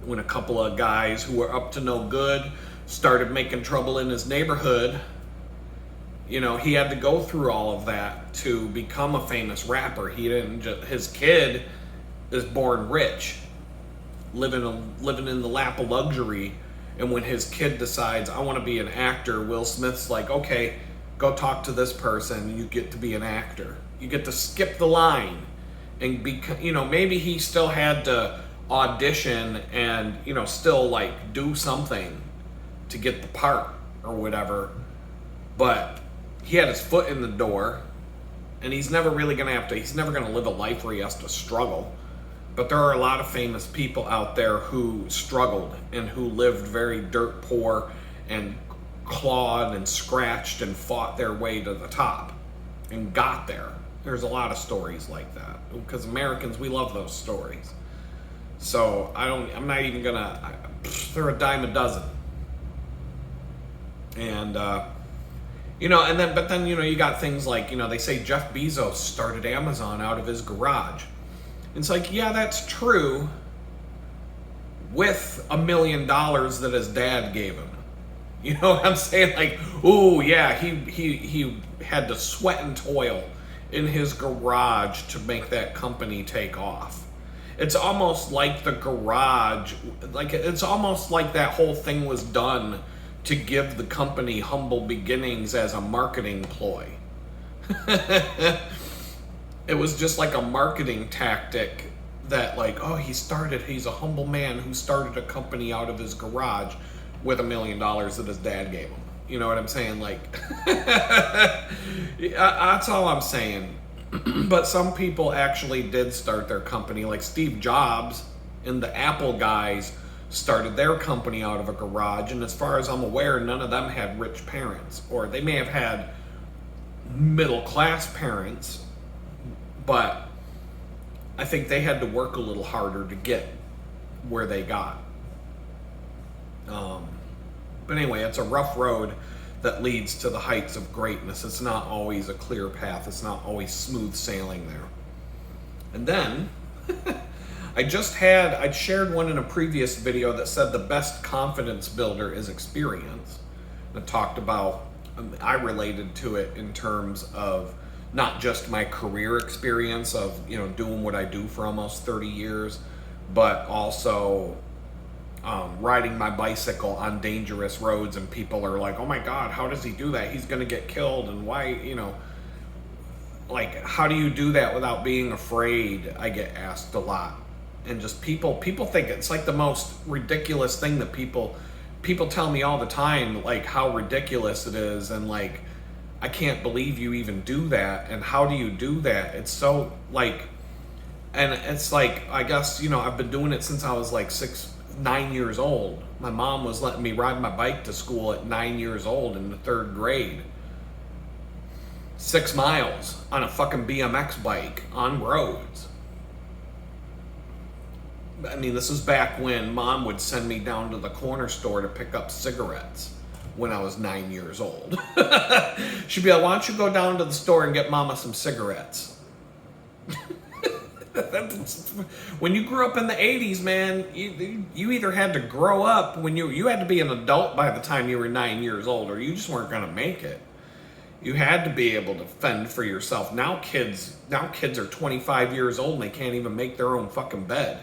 when a couple of guys who were up to no good started making trouble in his neighborhood, he had to go through all of that to become a famous rapper. His kid is born rich, living in the lap of luxury, and when his kid decides, I want to be an actor, Will Smith's like, okay, go talk to this person, you get to be an actor. You get to skip the line and maybe he still had to audition and, still do something to get the part or whatever, but he had his foot in the door and he's never going to live a life where he has to struggle. But there are a lot of famous people out there who struggled and who lived very dirt poor and clawed and scratched and fought their way to the top and got there. There's a lot of stories like that because Americans, we love those stories. So I'm not even gonna, they're a dime a dozen. And, but then, you got things like, they say Jeff Bezos started Amazon out of his garage. It's like, yeah, that's true with $1 million that his dad gave him. You know what I'm saying? Like, ooh, yeah, he had to sweat and toil in his garage to make that company take off. It's almost like the garage, like it's almost like that whole thing was done to give the company humble beginnings as a marketing ploy. It was just like a marketing tactic that, like, oh, he's a humble man who started a company out of his garage with $1 million that his dad gave him. You know what I'm saying? Like, that's all I'm saying. But some people actually did start their company, like Steve Jobs and the Apple guys started their company out of a garage. And as far as I'm aware, none of them had rich parents, or they may have had middle class parents, but I think they had to work a little harder to get where they got. But anyway, it's a rough road that leads to the heights of greatness. It's not always a clear path. It's not always smooth sailing there. And then I'd shared one in a previous video that said the best confidence builder is experience. And I talked about, I related to it in terms of not just my career experience of, you know, doing what I do for almost 30 years, but also riding my bicycle on dangerous roads, and people are like, oh my God, how does he do that? He's going to get killed. And why, you know, like, how do you do that without being afraid? I get asked a lot. And just people think it's like the most ridiculous thing that people tell me all the time, like how ridiculous it is. And like, I can't believe you even do that. And how do you do that? It's so like, and it's like, I guess, you know, I've been doing it since I was like 9 years old. My mom was letting me ride my bike to school at 9 years old in the 3rd grade. 6 miles on a fucking BMX bike on roads. I mean, this is back when Mom would send me down to the corner store to pick up cigarettes when I was 9 years old. She'd be like, why don't you go down to the store and get Mama some cigarettes? When you grew up in the 80s, man, you either had to grow up when you had to be an adult by the time you were 9 years old, or you just weren't going to make it. You had to be able to fend for yourself. Now kids are 25 years old and they can't even make their own fucking bed.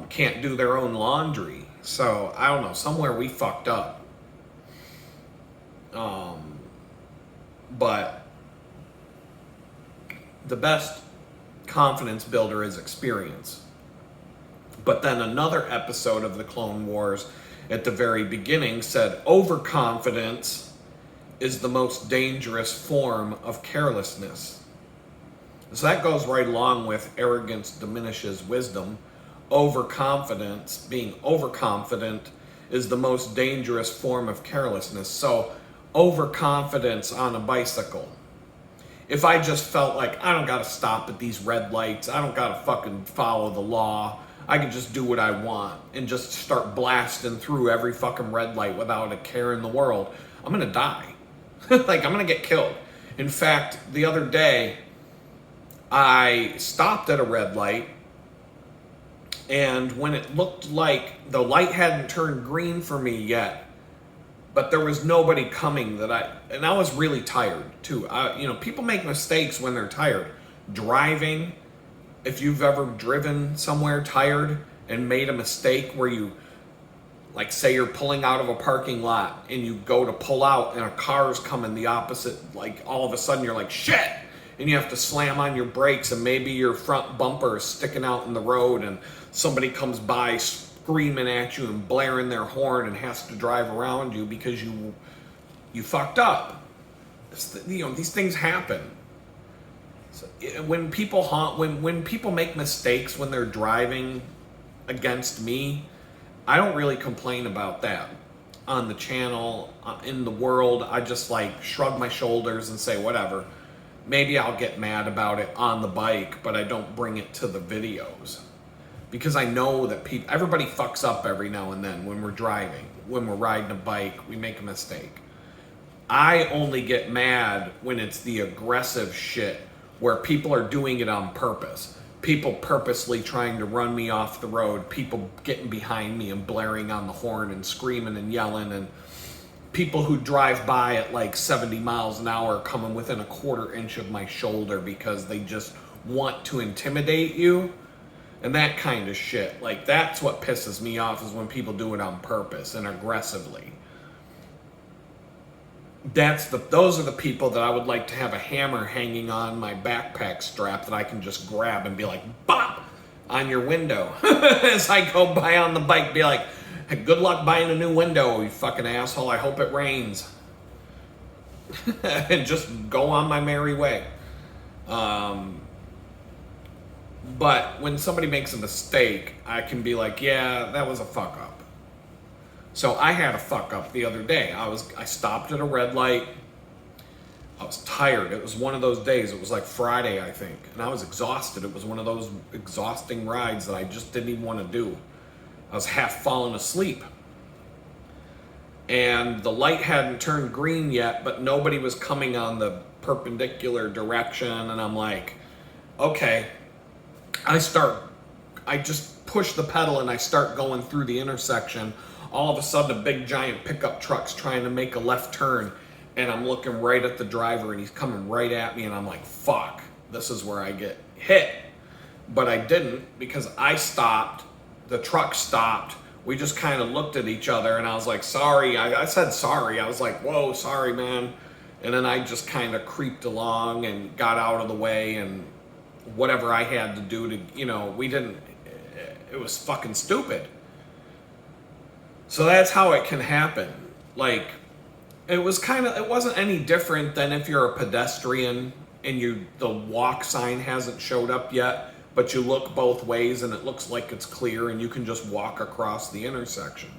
Can't do their own laundry. So I don't know, somewhere we fucked up. But the best confidence builder is experience. But then another episode of the Clone Wars at the very beginning said overconfidence is the most dangerous form of carelessness. So that goes right along with arrogance diminishes wisdom. Overconfidence, being overconfident, is the most dangerous form of carelessness. So overconfidence on a bicycle. If I just felt like I don't gotta stop at these red lights, I don't gotta fucking follow the law, I can just do what I want and just start blasting through every fucking red light without a care in the world, I'm gonna die. Like, I'm gonna get killed. In fact, the other day, I stopped at a red light, and when it looked like the light hadn't turned green for me yet, but there was nobody coming and I was really tired too. You know, people make mistakes when they're tired. Driving, if you've ever driven somewhere tired and made a mistake where you, like, say you're pulling out of a parking lot and you go to pull out and a car's coming the opposite, like all of a sudden you're like, shit! And you have to slam on your brakes, and maybe your front bumper is sticking out in the road and somebody comes by screaming at you and blaring their horn and has to drive around you because you fucked up. You know, these things happen. So when people make mistakes when they're driving against me, I don't really complain about that on the channel, in the world. I just like shrug my shoulders and say whatever. Maybe I'll get mad about it on the bike, but I don't bring it to the videos. Because I know that everybody fucks up every now and then when we're driving. When we're riding a bike, we make a mistake. I only get mad when it's the aggressive shit where people are doing it on purpose. People purposely trying to run me off the road. People getting behind me and blaring on the horn and screaming and yelling. And people who drive by at like 70 miles an hour coming within a quarter inch of my shoulder because they just want to intimidate you. And that kind of shit. Like, that's what pisses me off, is when people do it on purpose and aggressively. Those are the people that I would like to have a hammer hanging on my backpack strap that I can just grab and be like, bop, on your window. As I go by on the bike, be like, hey, good luck buying a new window, you fucking asshole. I hope it rains. And just go on my merry way. But when somebody makes a mistake, I can be like, yeah, that was a fuck up. So I had a fuck up the other day. I stopped at a red light. I was tired. It was one of those days. It was like Friday, I think. And I was exhausted. It was one of those exhausting rides that I just didn't even want to do. I was half falling asleep. And the light hadn't turned green yet, but nobody was coming on the perpendicular direction. And I'm like, okay. I just push the pedal and I start going through the intersection. All of a sudden, a big giant pickup truck's trying to make a left turn, and I'm looking right at the driver and he's coming right at me, and I'm like, fuck, this is where I get hit. But I didn't, because I stopped, the truck stopped, we just kind of looked at each other, and I was like, sorry. I said sorry. I was like, whoa, sorry, man. And then I just kind of creeped along and got out of the way, and whatever I had to do to, it was fucking stupid. So that's how it can happen. Like, it wasn't any different than if you're a pedestrian and the walk sign hasn't showed up yet, but you look both ways and it looks like it's clear and you can just walk across the intersection.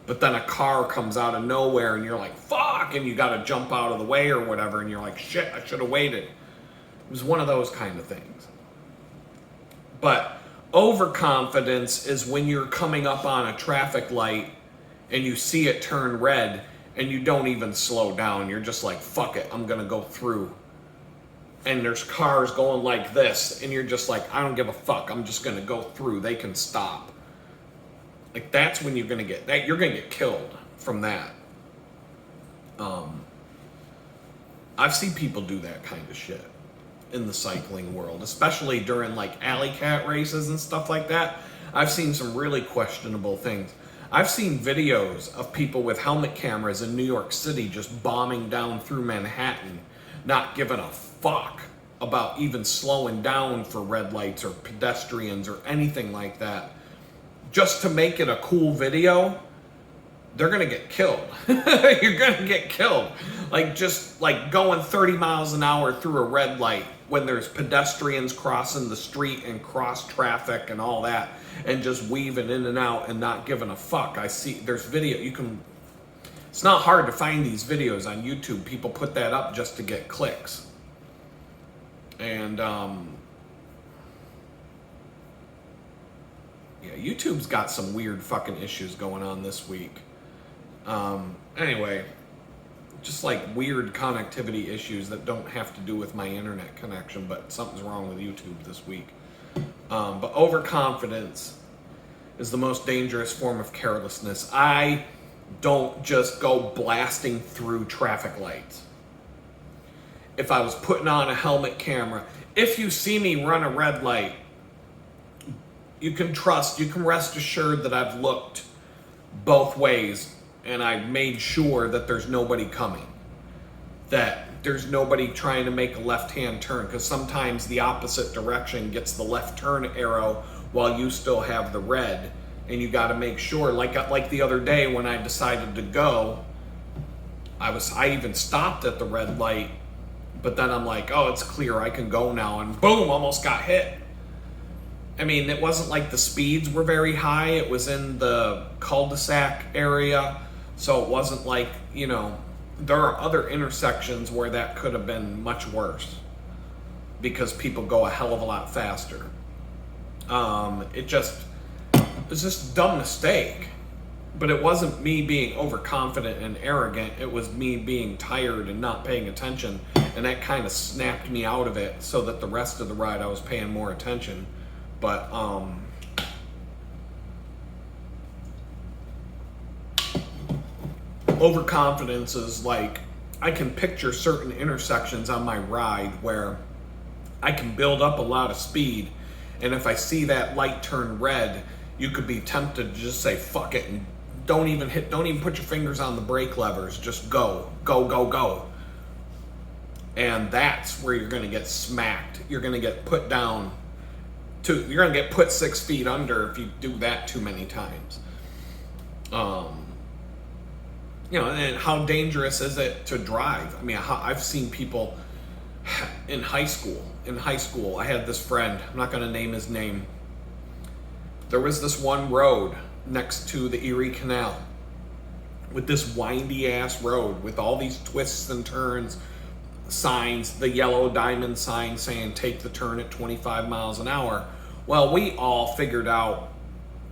But then a car comes out of nowhere and you're like, fuck, and you gotta jump out of the way or whatever, and you're like, shit, I should have waited. It was one of those kind of things. But overconfidence is when you're coming up on a traffic light and you see it turn red and you don't even slow down. You're just like, fuck it, I'm gonna go through. And there's cars going like this and you're just like, I don't give a fuck, I'm just gonna go through. They can stop. Like, that's when you're gonna get killed from that. I've seen people do that kind of shit in the cycling world, especially during like alley cat races and stuff like that. I've seen some really questionable things. I've seen videos of people with helmet cameras in New York City just bombing down through Manhattan, not giving a fuck about even slowing down for red lights or pedestrians or anything like that. Just to make it a cool video, they're gonna get killed. You're gonna get killed. Like, just like going 30 miles an hour through a red light when there's pedestrians crossing the street and cross traffic and all that, and just weaving in and out and not giving a fuck. There's video, it's not hard to find these videos on YouTube. People put that up just to get clicks. And, yeah, YouTube's got some weird fucking issues going on this week. Anyway, just like weird connectivity issues that don't have to do with my internet connection, but something's wrong with YouTube this week. But overconfidence is the most dangerous form of carelessness. I don't just go blasting through traffic lights. If I was putting on a helmet camera, if you see me run a red light, you can rest assured that I've looked both ways and I've made sure that there's nobody coming, that there's nobody trying to make a left-hand turn, because sometimes the opposite direction gets the left turn arrow while you still have the red, and you got to make sure, like the other day when I decided to go, I even stopped at the red light, but then I'm like, oh, it's clear, I can go now, and boom, almost got hit. I mean, it wasn't like the speeds were very high. It was in the cul-de-sac area. So it wasn't like, there are other intersections where that could have been much worse because people go a hell of a lot faster. It was just a dumb mistake. But it wasn't me being overconfident and arrogant. It was me being tired and not paying attention. And that kind of snapped me out of it so that the rest of the ride I was paying more attention. But, overconfidence is like, I can picture certain intersections on my ride where I can build up a lot of speed, and if I see that light turn red, you could be tempted to just say fuck it and don't even put your fingers on the brake levers, just go. And that's where you're going to get smacked. You're going to get put down you're going to get put 6 feet under if you do that too many times. And how dangerous is it to drive? I mean, I've seen people in high school. I had this friend, I'm not going to name his name. There was this one road next to the Erie Canal with this windy ass road with all these twists and turns, signs, the yellow diamond sign saying take the turn at 25 miles an hour. Well, we all figured out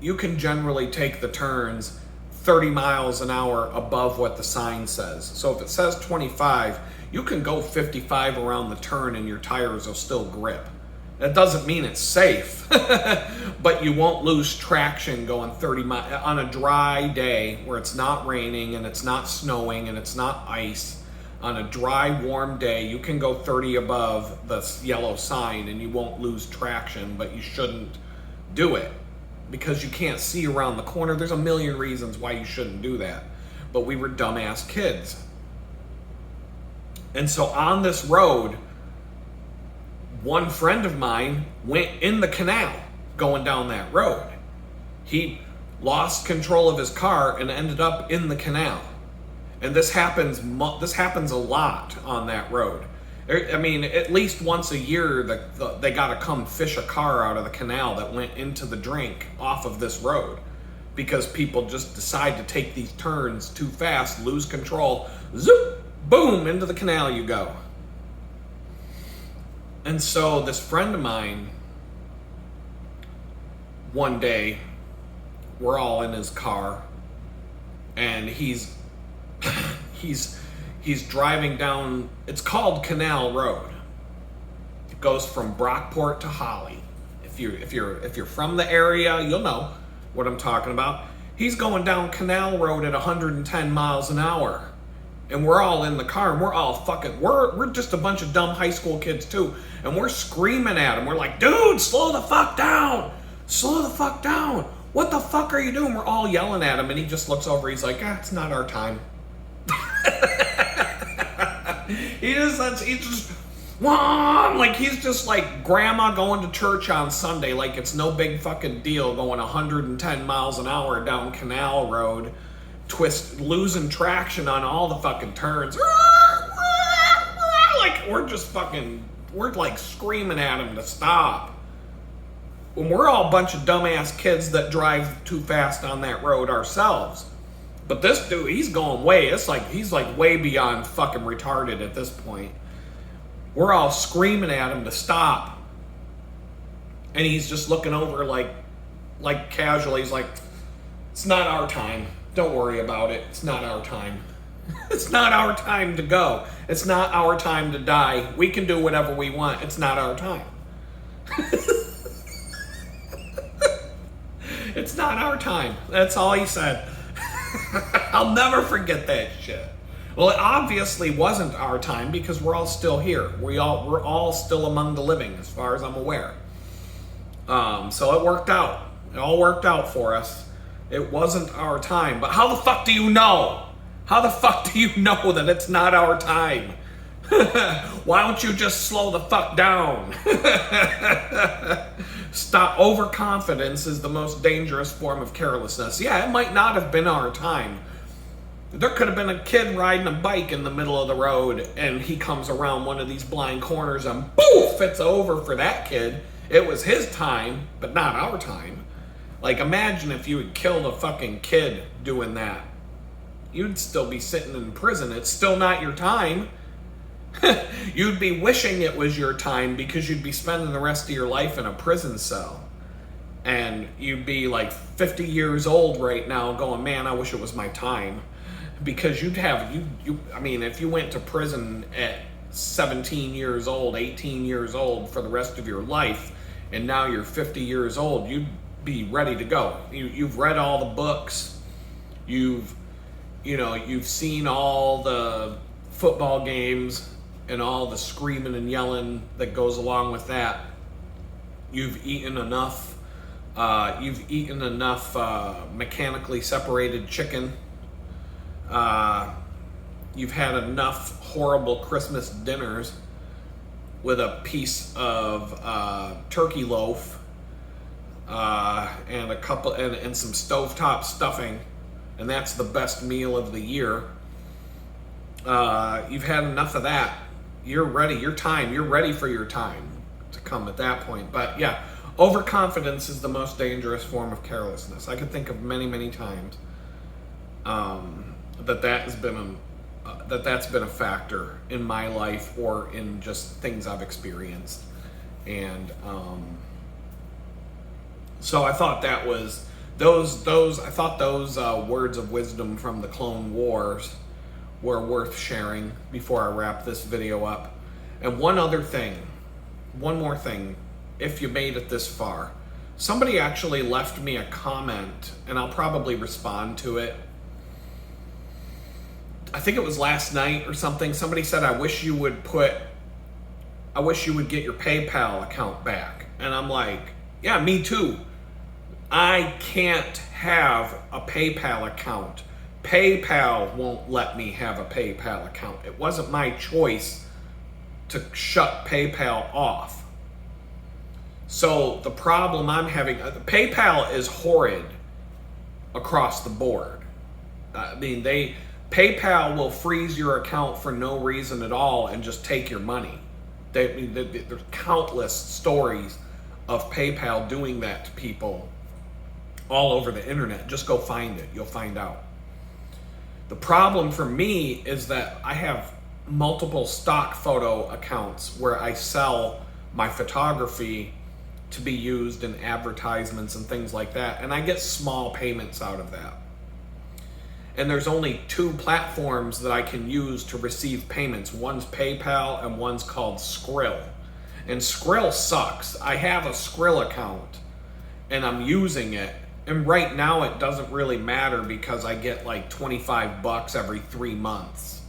you can generally take the turns 30 miles an hour above what the sign says. So if it says 25, you can go 55 around the turn and your tires will still grip. That doesn't mean it's safe, but you won't lose traction going 30 miles on a dry day where it's not raining and it's not snowing and it's not ice. On a dry, warm day, you can go 30 above the yellow sign and you won't lose traction, but you shouldn't do it because you can't see around the corner. There's a million reasons why you shouldn't do that, but we were dumbass kids. And so on this road, one friend of mine went in the canal going down that road. He lost control of his car and ended up in the canal. And this happens a lot on that road. I mean, at least once a year, they got to come fish a car out of the canal that went into the drink off of this road because people just decide to take these turns too fast, lose control, zoop, boom, into the canal you go. And so this friend of mine, one day, we're all in his car, and he's driving down, it's called Canal Road. It goes from Brockport to Holly. If you're from the area, you'll know what I'm talking about. He's going down Canal Road at 110 miles an hour. And we're all in the car, and we're all we're just a bunch of dumb high school kids too. And we're screaming at him. We're like, dude, slow the fuck down. Slow the fuck down. What the fuck are you doing? We're all yelling at him, and he just looks over. He's like, it's not our time. He's just like grandma going to church on Sunday, like it's no big fucking deal going 110 miles an hour down Canal Road, losing traction on all the fucking turns. Like we're like screaming at him to stop. When we're all a bunch of dumbass kids that drive too fast on that road ourselves. But this dude, he's going he's way beyond fucking retarded at this point. We're all screaming at him to stop. And he's just looking over like casually. He's like, it's not our time. Don't worry about it. It's not our time. It's not our time to go. It's not our time to die. We can do whatever we want. It's not our time. It's not our time. That's all he said. I'll never forget that shit. Well, it obviously wasn't our time because we're all still here. We're all still among the living, as far as I'm aware. So it worked out. It all worked out for us. It wasn't our time. But how the fuck do you know? How the fuck do you know that it's not our time? Why don't you just slow the fuck down? Stop. Overconfidence is the most dangerous form of carelessness. Yeah, it might not have been our time. There could have been a kid riding a bike in the middle of the road and he comes around one of these blind corners and poof, it's over for that kid. It was his time, but not our time. Like, imagine if you had killed a fucking kid doing that. You'd still be sitting in prison. It's still not your time. You'd be wishing it was your time because you'd be spending the rest of your life in a prison cell. And you'd be like 50 years old right now going, man, I wish it was my time. Because you'd have, I mean, if you went to prison at 17 years old, 18 years old for the rest of your life, and now you're 50 years old, you'd be ready to go. You've read all the books. You've you've seen all the football games and all the screaming and yelling that goes along with that. You've eaten enough. Mechanically separated chicken. You've had enough horrible Christmas dinners with a piece of turkey loaf and and some stovetop stuffing, and that's the best meal of the year. You've had enough of that. You're ready. You're ready for your time to come at that point. But yeah, overconfidence is the most dangerous form of carelessness. I could think of many, many times that's been a factor in my life or in just things I've experienced. And so I thought that was those words of wisdom from the Clone Wars were worth sharing before I wrap this video up. And one more thing, if you made it this far, somebody actually left me a comment, and I'll probably respond to it. I think it was last night or something. Somebody said, I wish you would get your PayPal account back. And I'm like, yeah, me too. I can't have a PayPal account. PayPal won't let me have a PayPal account. It wasn't my choice to shut PayPal off. So the problem I'm having, PayPal is horrid across the board. I mean, PayPal will freeze your account for no reason at all and just take your money. There's countless stories of PayPal doing that to people all over the internet. Just go find it. You'll find out. The problem for me is that I have multiple stock photo accounts where I sell my photography to be used in advertisements and things like that, and I get small payments out of that. And there's only two platforms that I can use to receive payments. One's PayPal and one's called Skrill. And Skrill sucks. I have a Skrill account and I'm using it. And right now it doesn't really matter because I get like $25 every 3 months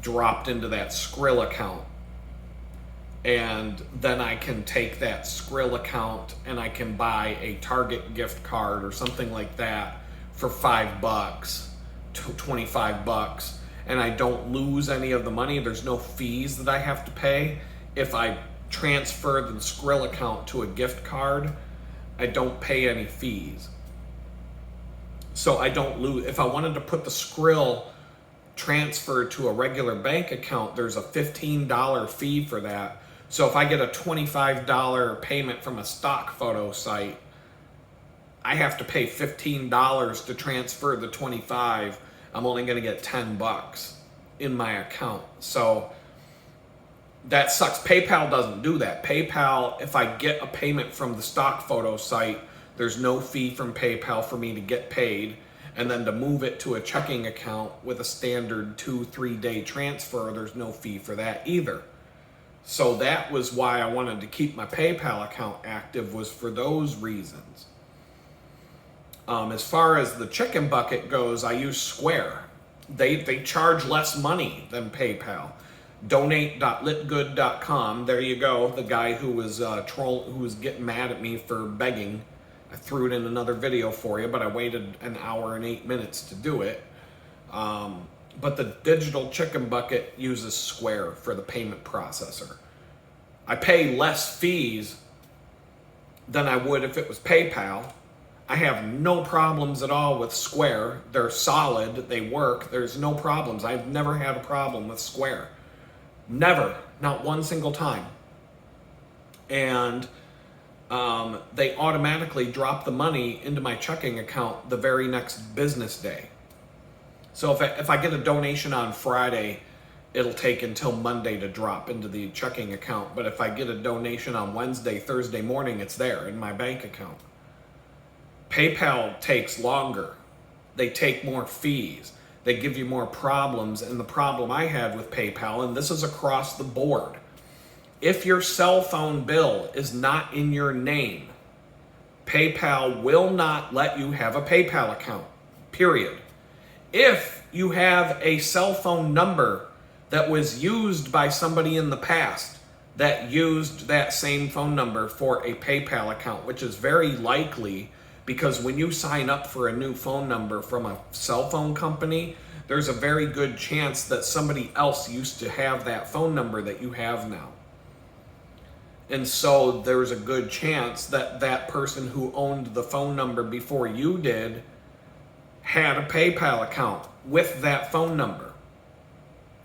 dropped into that Skrill account. And then I can take that Skrill account and I can buy a Target gift card or something like that for $5 to $25, and I don't lose any of the money. There's no fees that I have to pay. If I transfer the Skrill account to a gift card, I don't pay any fees. So I don't lose. If I wanted to put the Skrill transfer to a regular bank account, there's a $15 fee for that. So if I get a $25 payment from a stock photo site, I have to pay $15 to transfer the $25. I'm only going to get $10 in my account. So that sucks. PayPal doesn't do that. PayPal, if I get a payment from the stock photo site, there's no fee from PayPal for me to get paid. And then to move it to a checking account with a standard 2-3 day transfer, there's no fee for that either. So that was why I wanted to keep my PayPal account active, was for those reasons. As far as the chicken bucket goes, I use Square. They charge less money than PayPal. Donate.litgood.com. There you go. The guy who was who was getting mad at me for begging. I threw it in another video for you, but I waited an hour and 8 minutes to do it. But the digital chicken bucket uses Square for the payment processor. I pay less fees than I would if it was PayPal. I have no problems at all with Square. They're solid. They work. There's no problems. I've never had a problem with Square. Never. Not one single time. And they automatically drop the money into my checking account the very next business day. So if I get a donation on Friday, it'll take until Monday to drop into the checking account. But if I get a donation on Wednesday, Thursday morning, it's there in my bank account. PayPal takes longer. They take more fees. They give you more problems. And the problem I had with PayPal, and this is across the board, if your cell phone bill is not in your name, PayPal will not let you have a PayPal account, period. If you have a cell phone number that was used by somebody in the past that used that same phone number for a PayPal account, which is very likely because when you sign up for a new phone number from a cell phone company, there's a very good chance that somebody else used to have that phone number that you have now. And so there's a good chance that that person who owned the phone number before you did had a PayPal account with that phone number.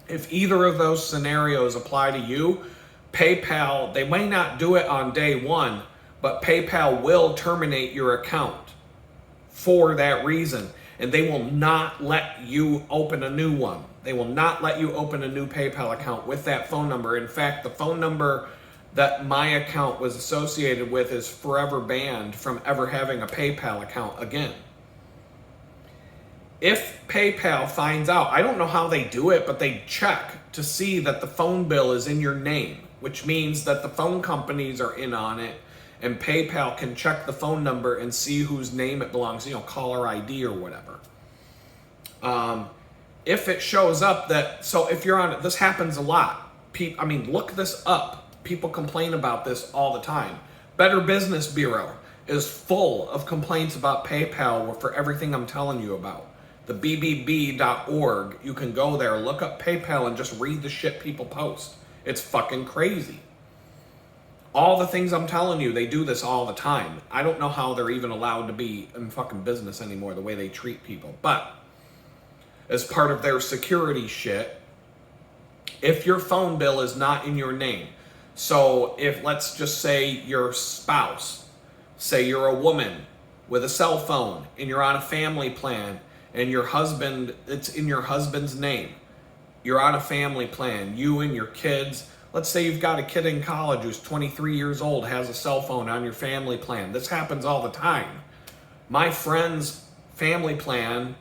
If either of those scenarios apply to you, PayPal, they may not do it on day one, but PayPal will terminate your account for that reason. And they will not let you open a new one. They will not let you open a new PayPal account with that phone number. In fact, the phone number that my account was associated with is forever banned from ever having a PayPal account again. If PayPal finds out, I don't know how they do it, but they check to see that the phone bill is in your name, which means that the phone companies are in on it, and PayPal can check the phone number and see whose name it belongs to, caller ID or whatever. If it shows up that, so if you're on it, this happens a lot. Look this up. People complain about this all the time. Better Business Bureau is full of complaints about PayPal for everything I'm telling you about. The bbb.org, you can go there, look up PayPal, and just read the shit people post. It's fucking crazy. All the things I'm telling you, they do this all the time. I don't know how they're even allowed to be in fucking business anymore, the way they treat people. But as part of their security shit, if your phone bill is not in your name, so if, let's just say your spouse, say you're a woman with a cell phone and you're on a family plan and your husband, it's in your husband's name. You're on a family plan, you and your kids. Let's say you've got a kid in college who's 23 years old, has a cell phone on your family plan. This happens all the time. My friend's family plan,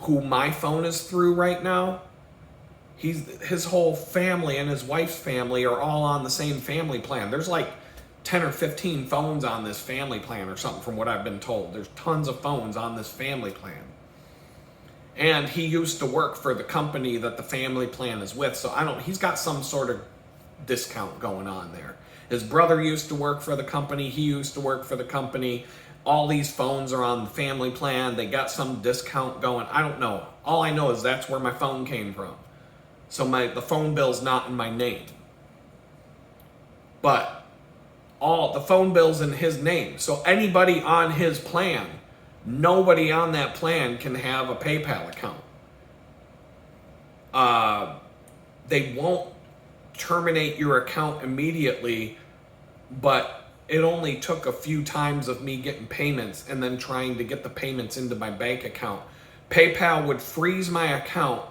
who my phone is through right now, his whole family and his wife's family are all on the same family plan. There's like 10 or 15 phones on this family plan or something from what I've been told. There's tons of phones on this family plan. And he used to work for the company that the family plan is with. So he's got some sort of discount going on there. His brother used to work for the company. He used to work for the company. All these phones are on the family plan. They got some discount going. I don't know. All I know is that's where my phone came from. So the phone bill's not in my name. But all the phone bill's in his name. So anybody on his plan, nobody on that plan can have a PayPal account. They won't terminate your account immediately, but it only took a few times of me getting payments and then trying to get the payments into my bank account. PayPal would freeze my account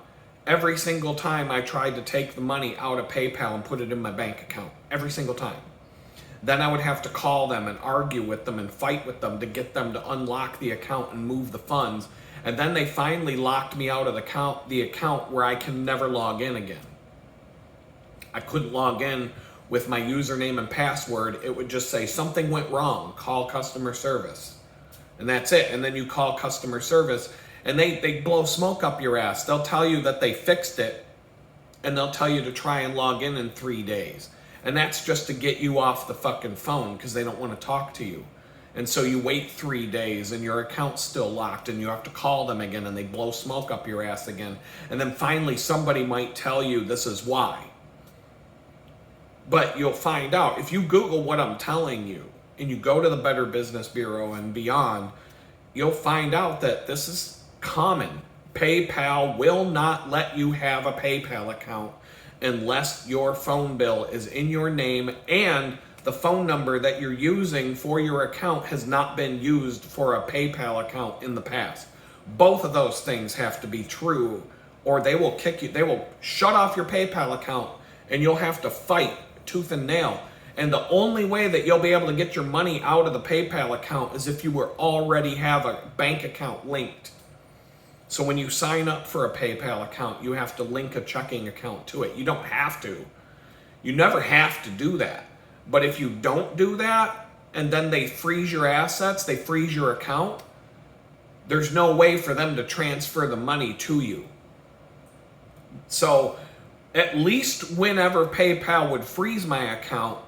every single time I tried to take the money out of PayPal and put it in my bank account. Every single time. Then I would have to call them and argue with them and fight with them to get them to unlock the account and move the funds. And then they finally locked me out of the account where I can never log in again. I couldn't log in with my username and password. It would just say something went wrong, call customer service. And that's it. And then you call customer service and they blow smoke up your ass. They'll tell you that they fixed it and they'll tell you to try and log in 3 days. And that's just to get you off the fucking phone because they don't want to talk to you. And so you wait 3 days and your account's still locked and you have to call them again and they blow smoke up your ass again. And then finally somebody might tell you this is why. But you'll find out if you Google what I'm telling you and you go to the Better Business Bureau and beyond, you'll find out that this is common. PayPal will not let you have a PayPal account unless your phone bill is in your name and the phone number that you're using for your account has not been used for a PayPal account in the past. Both of those things have to be true or they will kick you. They will shut off your PayPal account and you'll have to fight tooth and nail. And the only way that you'll be able to get your money out of the PayPal account is if you already have a bank account linked. So when you sign up for a PayPal account, you have to link a checking account to it. You don't have to. You never have to do that. But if you don't do that, and then they freeze your assets, they freeze your account, There's no way for them to transfer the money to you. So at least whenever PayPal would freeze my account,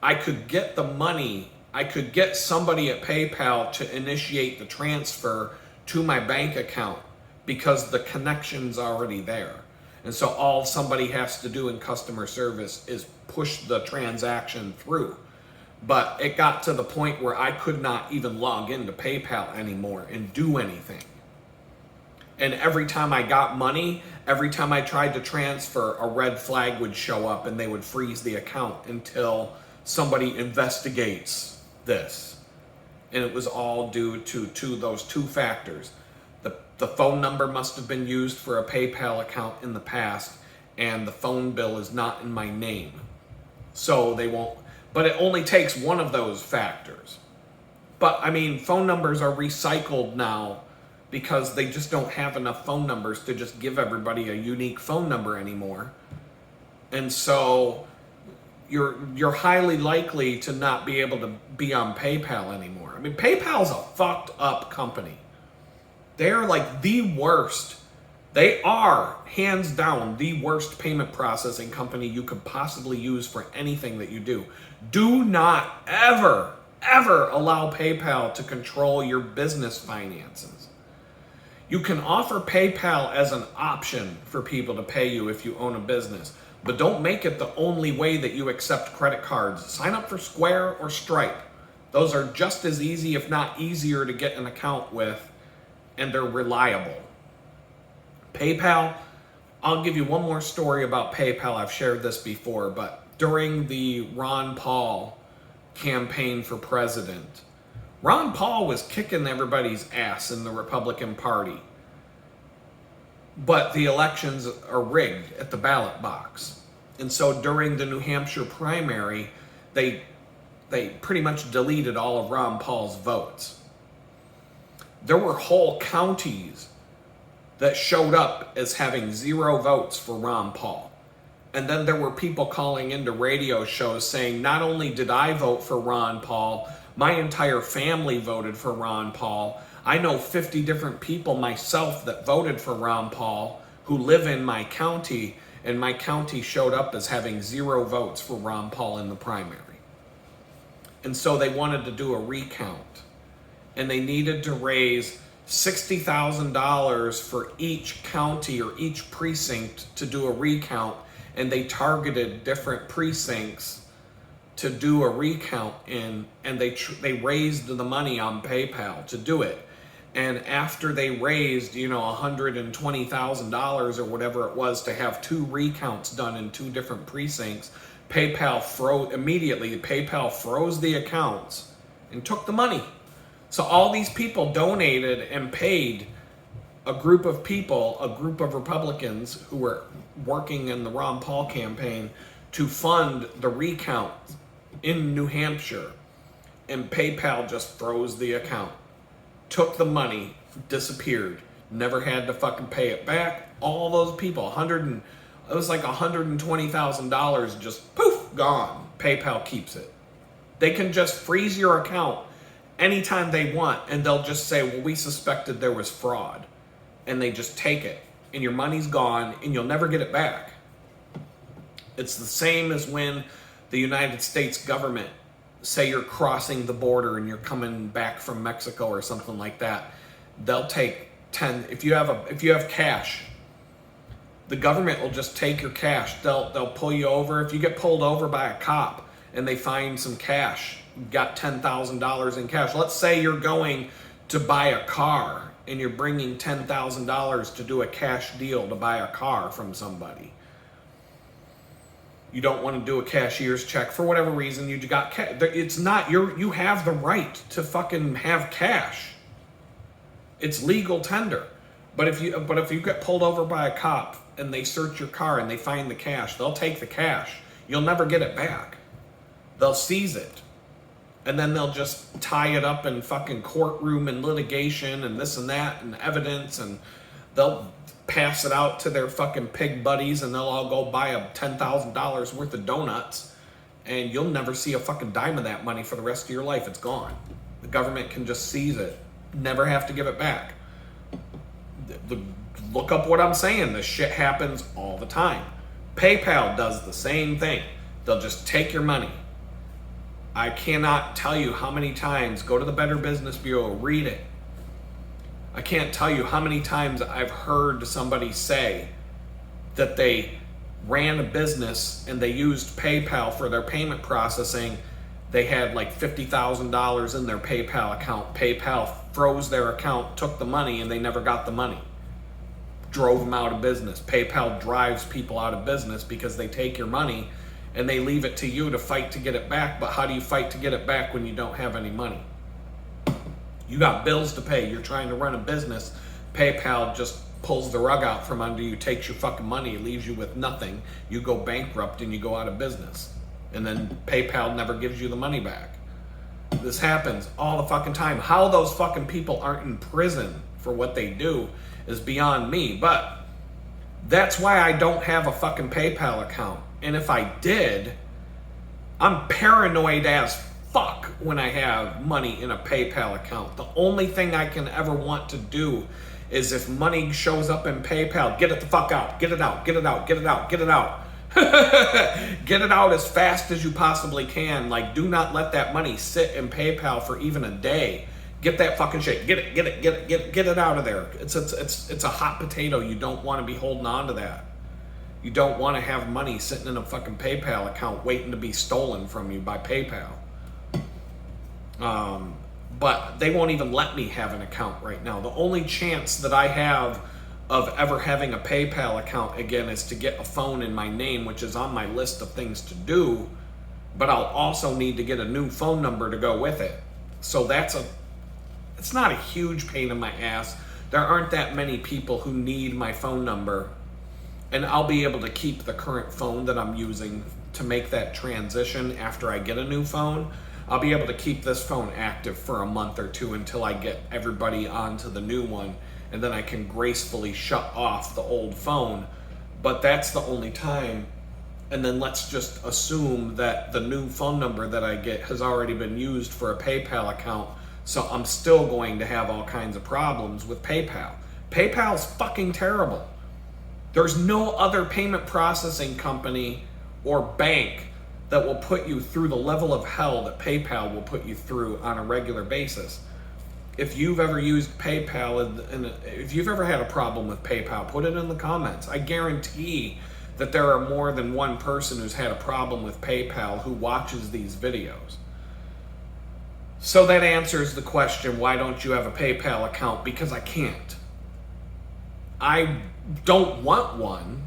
I could get the money. I could get somebody at PayPal to initiate the transfer to my bank account because the connection's already there. And so all somebody has to do in customer service is push the transaction through. But it got to the point where I could not even log into PayPal anymore and do anything. And every time I got money, every time I tried to transfer, a red flag would show up and they would freeze the account until somebody investigates this. And it was all due to those two factors. The phone number must have been used for a PayPal account in the past, and the phone bill is not in my name. So they won't, but it only takes one of those factors. But I mean, phone numbers are recycled now because they just don't have enough phone numbers to just give everybody a unique phone number anymore. And so you're highly likely to not be able to be on PayPal anymore. I mean, PayPal's a fucked up company. They're like the worst. They are, hands down, the worst payment processing company you could possibly use for anything that you do. Do not ever allow PayPal to control your business finances. You can offer PayPal as an option for people to pay you if you own a business, but don't make it the only way that you accept credit cards. Sign up for Square or Stripe. Those are just as easy, if not easier, to get an account with, and they're reliable. PayPal, I'll give you one more story about PayPal. I've shared this before, but during the Ron Paul campaign for president, Ron Paul was kicking everybody's ass in the Republican Party. But the elections are rigged at the ballot box. And so during the New Hampshire primary, they pretty much deleted all of Ron Paul's votes. There were whole counties that showed up as having 0 votes for Ron Paul. And then there were people calling into radio shows saying, not only did I vote for Ron Paul, my entire family voted for Ron Paul. I know 50 different people myself that voted for Ron Paul who live in my county, and my county showed up as having 0 votes for Ron Paul in the primary. And so they wanted to do a recount. And they needed to raise $60,000 for each county or each precinct to do a recount, and they targeted different precincts to do a recount in, and they raised the money on PayPal to do it. And after they raised, $120,000 or whatever it was to have 2 recounts done in 2 different precincts, PayPal froze the accounts and took the money. So all these people donated and paid a group of people, a group of Republicans who were working in the Ron Paul campaign to fund the recount in New Hampshire. And PayPal just froze the account, took the money, disappeared, never had to fucking pay it back. All those people, it was like $120,000 just poof, gone. PayPal keeps it. They can just freeze your account anytime they want, and they'll just say, well, we suspected there was fraud. And they just take it, and your money's gone, and you'll never get it back. It's the same as when the United States government, say you're crossing the border and you're coming back from Mexico or something like that, they'll take 10, if you have cash, the government will just take your cash. They'll pull you over. If you get pulled over by a cop and they find some cash, got $10,000 in cash. Let's say you're going to buy a car and you're bringing $10,000 to do a cash deal to buy a car from somebody. You don't want to do a cashier's check for whatever reason. You got cash. It's not you have the right to fucking have cash. It's legal tender. But if you get pulled over by a cop and they search your car and they find the cash, they'll take the cash. You'll never get it back. They'll seize it. And then they'll just tie it up in fucking courtroom and litigation and this and that and evidence, and they'll pass it out to their fucking pig buddies, and they'll all go buy a $10,000 worth of donuts, and you'll never see a fucking dime of that money for the rest of your life. It's gone. The government can just seize it, never have to give it back. Look up what I'm saying. This shit happens all the time. PayPal does the same thing. They'll just take your money. I cannot tell you how many times, go to the Better Business Bureau, read it. I can't tell you how many times I've heard somebody say that they ran a business and they used PayPal for their payment processing. They had like $50,000 in their PayPal account. PayPal froze their account, took the money, and they never got the money. Drove them out of business. PayPal drives people out of business because they take your money and they leave it to you to fight to get it back. But how do you fight to get it back when you don't have any money? You got bills to pay. You're trying to run a business. PayPal just pulls the rug out from under you, takes your fucking money, leaves you with nothing. You go bankrupt and you go out of business. And then PayPal never gives you the money back. This happens all the fucking time. How those fucking people aren't in prison for what they do is beyond me. But that's why I don't have a fucking PayPal account. And if I did, I'm paranoid as fuck when I have money in a PayPal account. The only thing I can ever want to do is if money shows up in PayPal, get it the fuck out. Get it out, get it out, get it out, get it out. Get it out as fast as you possibly can. Like, do not let that money sit in PayPal for even a day. Get that fucking shit. Get it out of there. It's a hot potato. You don't want to be holding on to that. You don't want to have money sitting in a fucking PayPal account waiting to be stolen from you by PayPal. But they won't even let me have an account right now. The only chance that I have of ever having a PayPal account again is to get a phone in my name, which is on my list of things to do, but I'll also need to get a new phone number to go with it. So it's not a huge pain in my ass. There aren't that many people who need my phone number, and I'll be able to keep the current phone that I'm using to make that transition after I get a new phone. I'll be able to keep this phone active for a month or two until I get everybody onto the new one, and then I can gracefully shut off the old phone. But that's the only time. And then let's just assume that the new phone number that I get has already been used for a PayPal account, so I'm still going to have all kinds of problems with PayPal. PayPal's fucking terrible. There's no other payment processing company or bank that will put you through the level of hell that PayPal will put you through on a regular basis. If you've ever used PayPal and if you've ever had a problem with PayPal, put it in the comments. I guarantee that there are more than one person who's had a problem with PayPal who watches these videos. So that answers the question, why don't you have a PayPal account? Because I can't. I don't want one,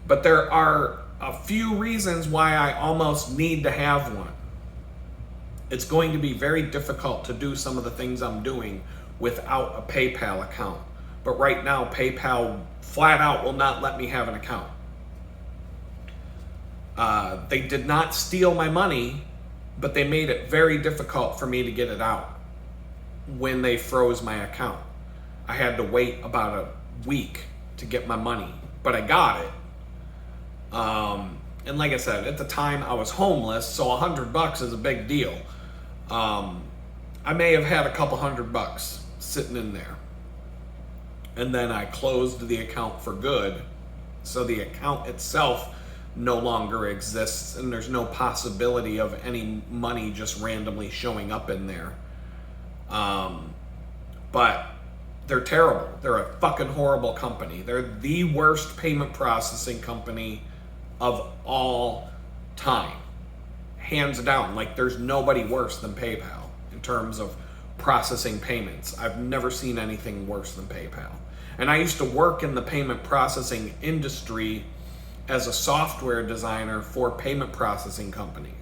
but there are a few reasons why I almost need to have one. It's going to be very difficult to do some of the things I'm doing without a PayPal account. But right now, PayPal flat out will not let me have an account. They did not steal my money, but they made it very difficult for me to get it out when they froze my account. I had to wait about a week to get my money, but I got it. And like I said, at the time I was homeless, so $100 is a big deal. I may have had a couple $100 sitting in there. And then I closed the account for good. So the account itself no longer exists, and there's no possibility of any money just randomly showing up in there. But they're terrible. They're a fucking horrible company. They're the worst payment processing company of all time. Hands down. Like, there's nobody worse than PayPal in terms of processing payments. I've never seen anything worse than PayPal. And I used to work in the payment processing industry as a software designer for payment processing companies.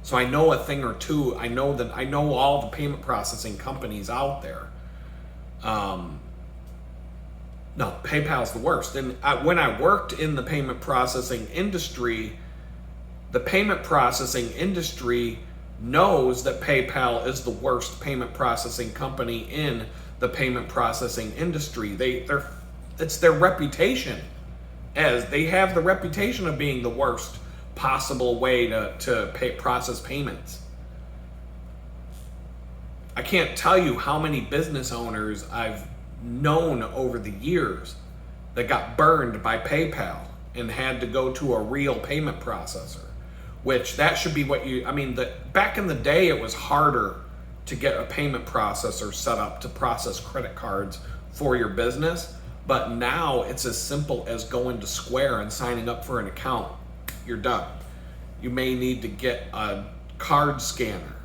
So I know a thing or two. I know all the payment processing companies out there. No, PayPal's the worst. And when I worked in the payment processing industry, the payment processing industry knows that PayPal is the worst payment processing company in the payment processing industry. It's their reputation, as they have the reputation of being the worst possible way to process payments. I can't tell you how many business owners I've known over the years that got burned by PayPal and had to go to a real payment processor, which that should be what you, I mean, back in the day, it was harder to get a payment processor set up to process credit cards for your business. But now it's as simple as going to Square and signing up for an account. You're done. You may need to get a card scanner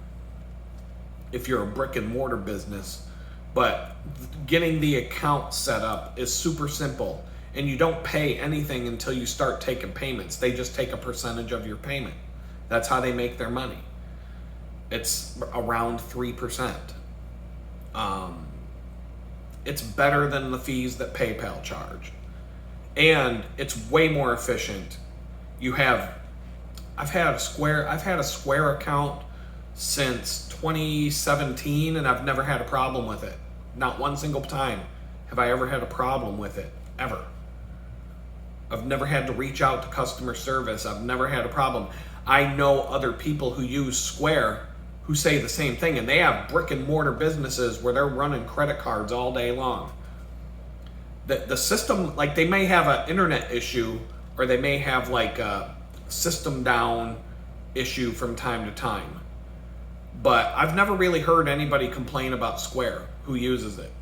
if you're a brick and mortar business, but getting the account set up is super simple, and you don't pay anything until you start taking payments. They just take a percentage of your payment. That's how they make their money. It's around 3%. It's better than the fees that PayPal charge, and it's way more efficient. I've had a Square account since 2017, and I've never had a problem with it. Not one single time have I ever had a problem with it, ever. I've never had to reach out to customer service. I've never had a problem. I know other people who use Square who say the same thing, and they have brick and mortar businesses where they're running credit cards all day long. The system, like, they may have an internet issue, or they may have like a system down issue from time to time. But I've never really heard anybody complain about Square who uses it.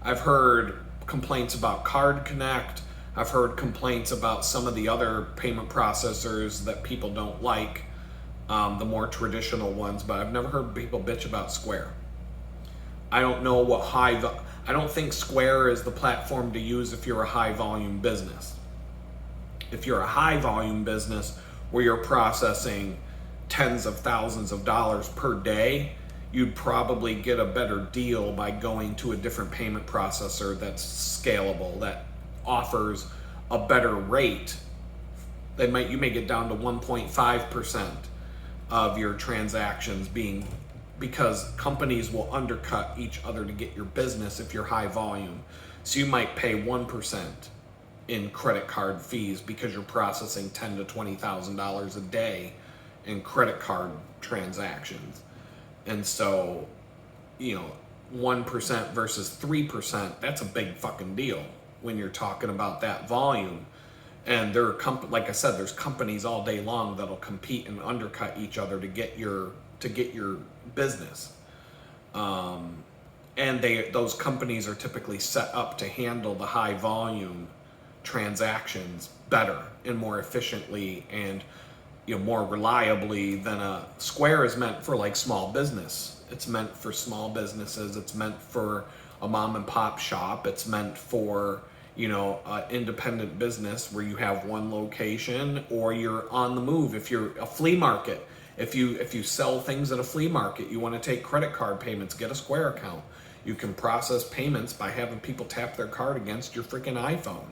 I've heard complaints about Card Connect. I've heard complaints about some of the other payment processors that people don't like, the more traditional ones, but I've never heard people bitch about Square. I don't know what I don't think Square is the platform to use if you're a high volume business. If you're a high volume business where you're processing tens of thousands of dollars per day, you'd probably get a better deal by going to a different payment processor that's scalable, that offers a better rate. You may get down to 1.5% of your transactions being, because companies will undercut each other to get your business if you're high volume. So you might pay 1% in credit card fees because you're processing $10,000 to $20,000 a day in credit card transactions. And so, 1% versus 3%, that's a big fucking deal when you're talking about that volume. And like I said, there's companies all day long that'll compete and undercut each other to get your business. And those companies are typically set up to handle the high volume transactions better and more efficiently and more reliably than a Square is meant for, like, small business. It's meant for small businesses. It's meant for a mom and pop shop. It's meant for an independent business where you have one location, or you're on the move. If you're a flea market, if you sell things at a flea market, you want to take credit card payments, get a Square account. You can process payments by having people tap their card against your freaking iPhone.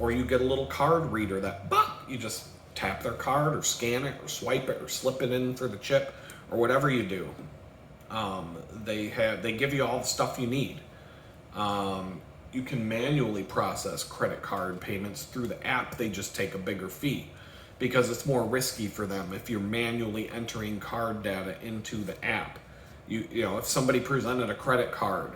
Or you get a little card reader that you just tap their card or scan it or swipe it or slip it in for the chip or whatever you do. They give you all the stuff you need. You can manually process credit card payments through the app. They just take a bigger fee because it's more risky for them if you're manually entering card data into the app. If somebody presented a credit card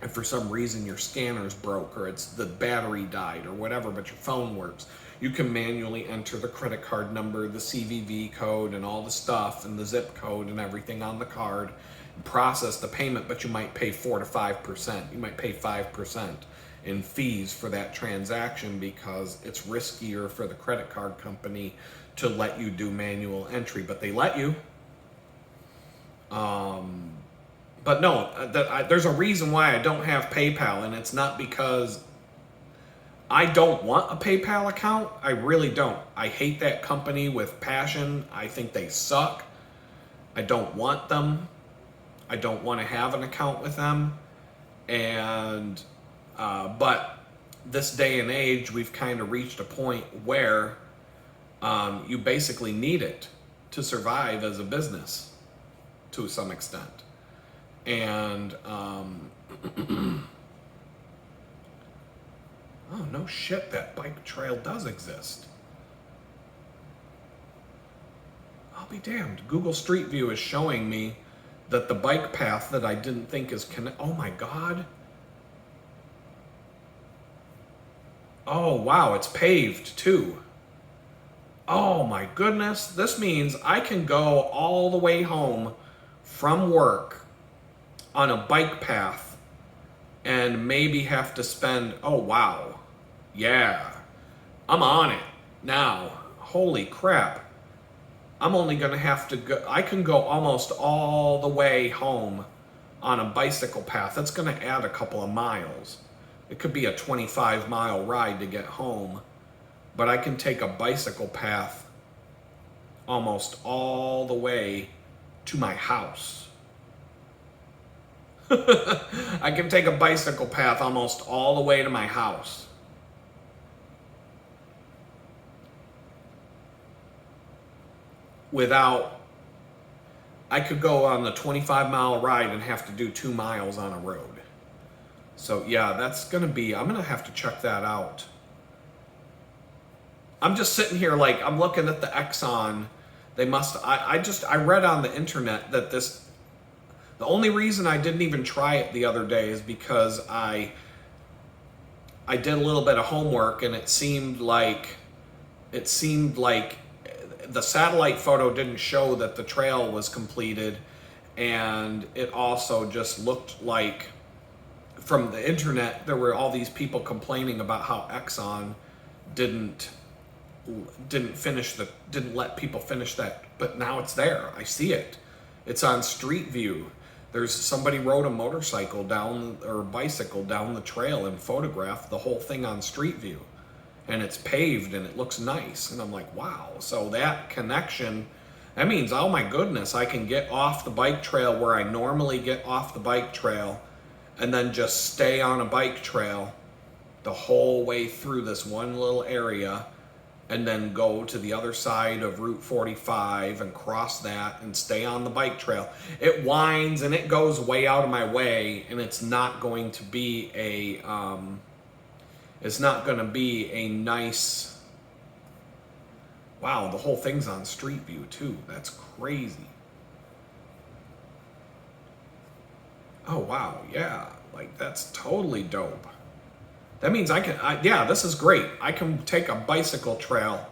and for some reason your scanner's broke or the battery died or whatever, but your phone works, you can manually enter the credit card number, the CVV code, and all the stuff, and the zip code and everything on the card, and process the payment, but you might pay 4 to 5%. You might pay 5% in fees for that transaction because it's riskier for the credit card company to let you do manual entry, but they let you. But no, there's a reason why I don't have PayPal, and it's not because I don't want a PayPal account. I really don't. I hate that company with passion. I think they suck. I don't want them. I don't want to have an account with them. And but this day and age, we've kind of reached a point where you basically need it to survive as a business to some extent. And oh, no shit, that bike trail does exist. I'll be damned. Google Street View is showing me that the bike path that I didn't think is oh my God. Oh wow, it's paved too. Oh my goodness, this means I can go all the way home from work on a bike path and maybe have to spend, oh wow, yeah, I'm on it now. Holy crap. I'm only gonna have to go, I can go almost all the way home on a bicycle path. That's gonna add a couple of miles. It could be a 25-mile ride to get home, but I can take a bicycle path almost all the way to my house. I can take a bicycle path almost all the way to my house. Without, I could go on the 25-mile ride and have to do 2 miles on a road. So yeah, that's gonna be, I'm gonna have to check that out. I'm just sitting here like, I'm looking at the Exxon. They must, I read on the internet that the only reason I didn't even try it the other day is because I did a little bit of homework, and it seemed like the satellite photo didn't show that the trail was completed, and it also just looked like, from the internet, there were all these people complaining about how Exxon didn't let people finish that, but now it's there. I see it. It's on Street View. There's somebody rode a motorcycle down, or a bicycle down the trail, and photographed the whole thing on Street View. And it's paved and it looks nice. And I'm like, wow. So that connection, that means, oh my goodness, I can get off the bike trail where I normally get off the bike trail, and then just stay on a bike trail the whole way through this one little area, and then go to the other side of Route 45 and cross that and stay on the bike trail. It winds and it goes way out of my way, and it's not going to be a nice, wow, the whole thing's on Street View too. That's crazy. Oh wow, yeah, like that's totally dope. That means yeah, this is great. I can take a bicycle trail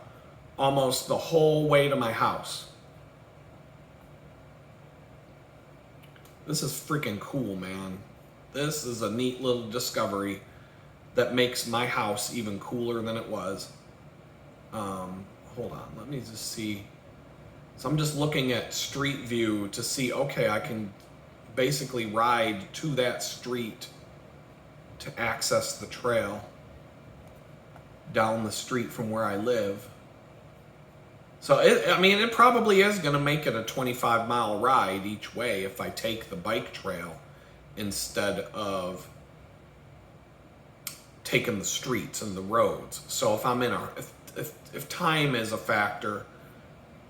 almost the whole way to my house. This is freaking cool, man. This is a neat little discovery that makes my house even cooler than it was. Hold on, let me just see. So I'm just looking at Street View to see, okay, I can basically ride to that street to access the trail down the street from where I live. So it probably is going to make it a 25-mile ride each way if I take the bike trail instead of taking the streets and the roads. So if I'm if time is a factor,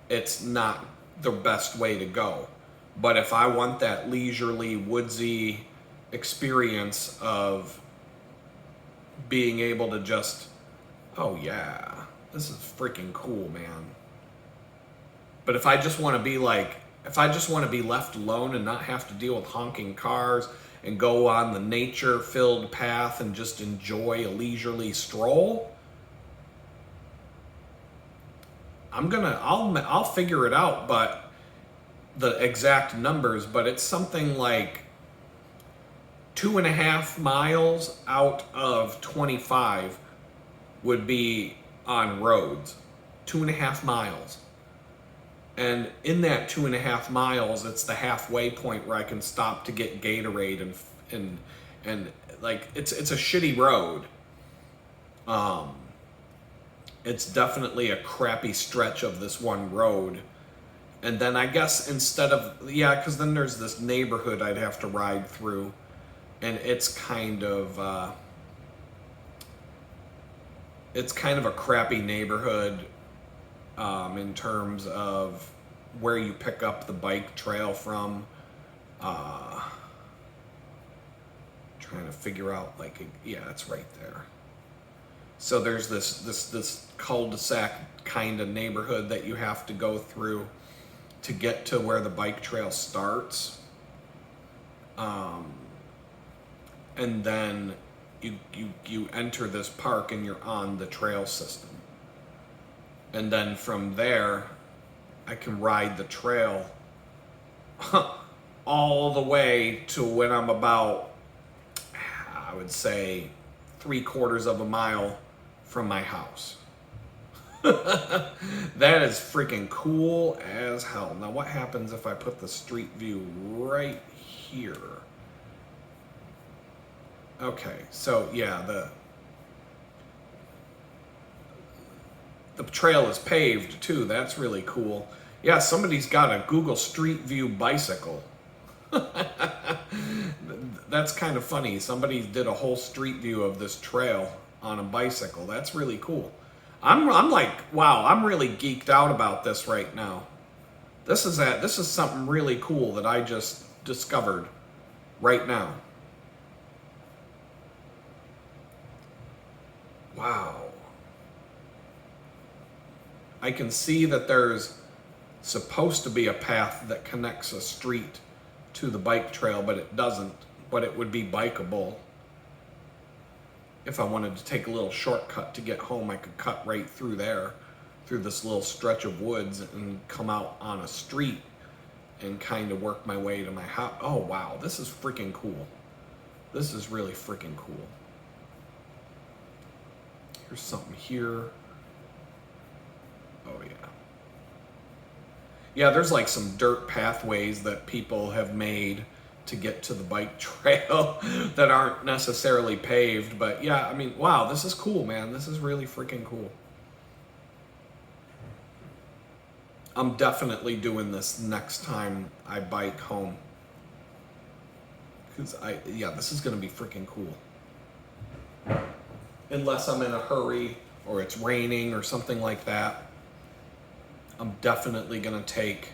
it's not the best way to go. But if I want that leisurely, woodsy experience of being able to just, oh yeah, this is freaking cool, man. But if I just want to be left alone and not have to deal with honking cars and go on the nature-filled path and just enjoy a leisurely stroll, I'll figure it out, but the exact numbers, but it's something like 2.5 miles out of 25 would be on roads. 2.5 miles. And in that 2.5 miles, it's the halfway point where I can stop to get Gatorade and like it's a shitty road. It's definitely a crappy stretch of this one road. And then I guess because then there's this neighborhood I'd have to ride through, and it's kind of a crappy neighborhood in terms of where you pick up the bike trail from. Trying to figure out it's right there. So there's this cul-de-sac kind of neighborhood that you have to go through to get to where the bike trail starts. and then you enter this park and you're on the trail system. And then from there, I can ride the trail all the way to when I'm about, I would say, 3/4 of a mile from my house. That is freaking cool as hell. Now, what happens if I put the street view right here? Okay, so yeah, the trail is paved too. That's really cool. Yeah, somebody's got a Google Street View bicycle. That's kind of funny. Somebody did a whole street view of this trail on a bicycle. That's really cool. I'm like, wow, I'm really geeked out about this right now. This is something really cool that I just discovered right now. Wow. I can see that there's supposed to be a path that connects a street to the bike trail, but it doesn't. But it would be bikeable. If I wanted to take a little shortcut to get home, I could cut right through there, through this little stretch of woods, and come out on a street and kind of work my way to my house. Oh, wow, this is freaking cool. This is really freaking cool. Here's something here. Oh, yeah. Yeah, there's like some dirt pathways that people have made to get to the bike trail that aren't necessarily paved. But yeah, I mean, wow, this is cool, man. This is really freaking cool. I'm definitely doing this next time I bike home. Because this is going to be freaking cool. Unless I'm in a hurry or it's raining or something like that, I'm definitely going to take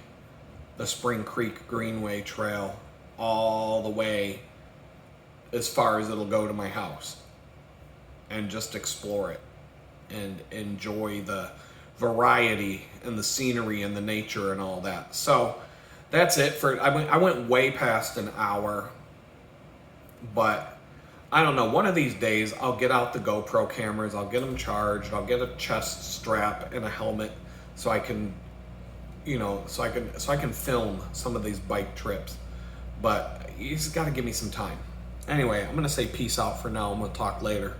the Spring Creek Greenway Trail all the way as far as it'll go to my house and just explore it and enjoy the variety and the scenery and the nature and all that. So that's it for I went way past an hour, but I don't know, one of these days I'll get out the GoPro cameras, I'll get them charged, I'll get a chest strap and a helmet so I can so I can film some of these bike trips. But you just got to give me some time. Anyway, I'm going to say peace out for now, and we'll talk later.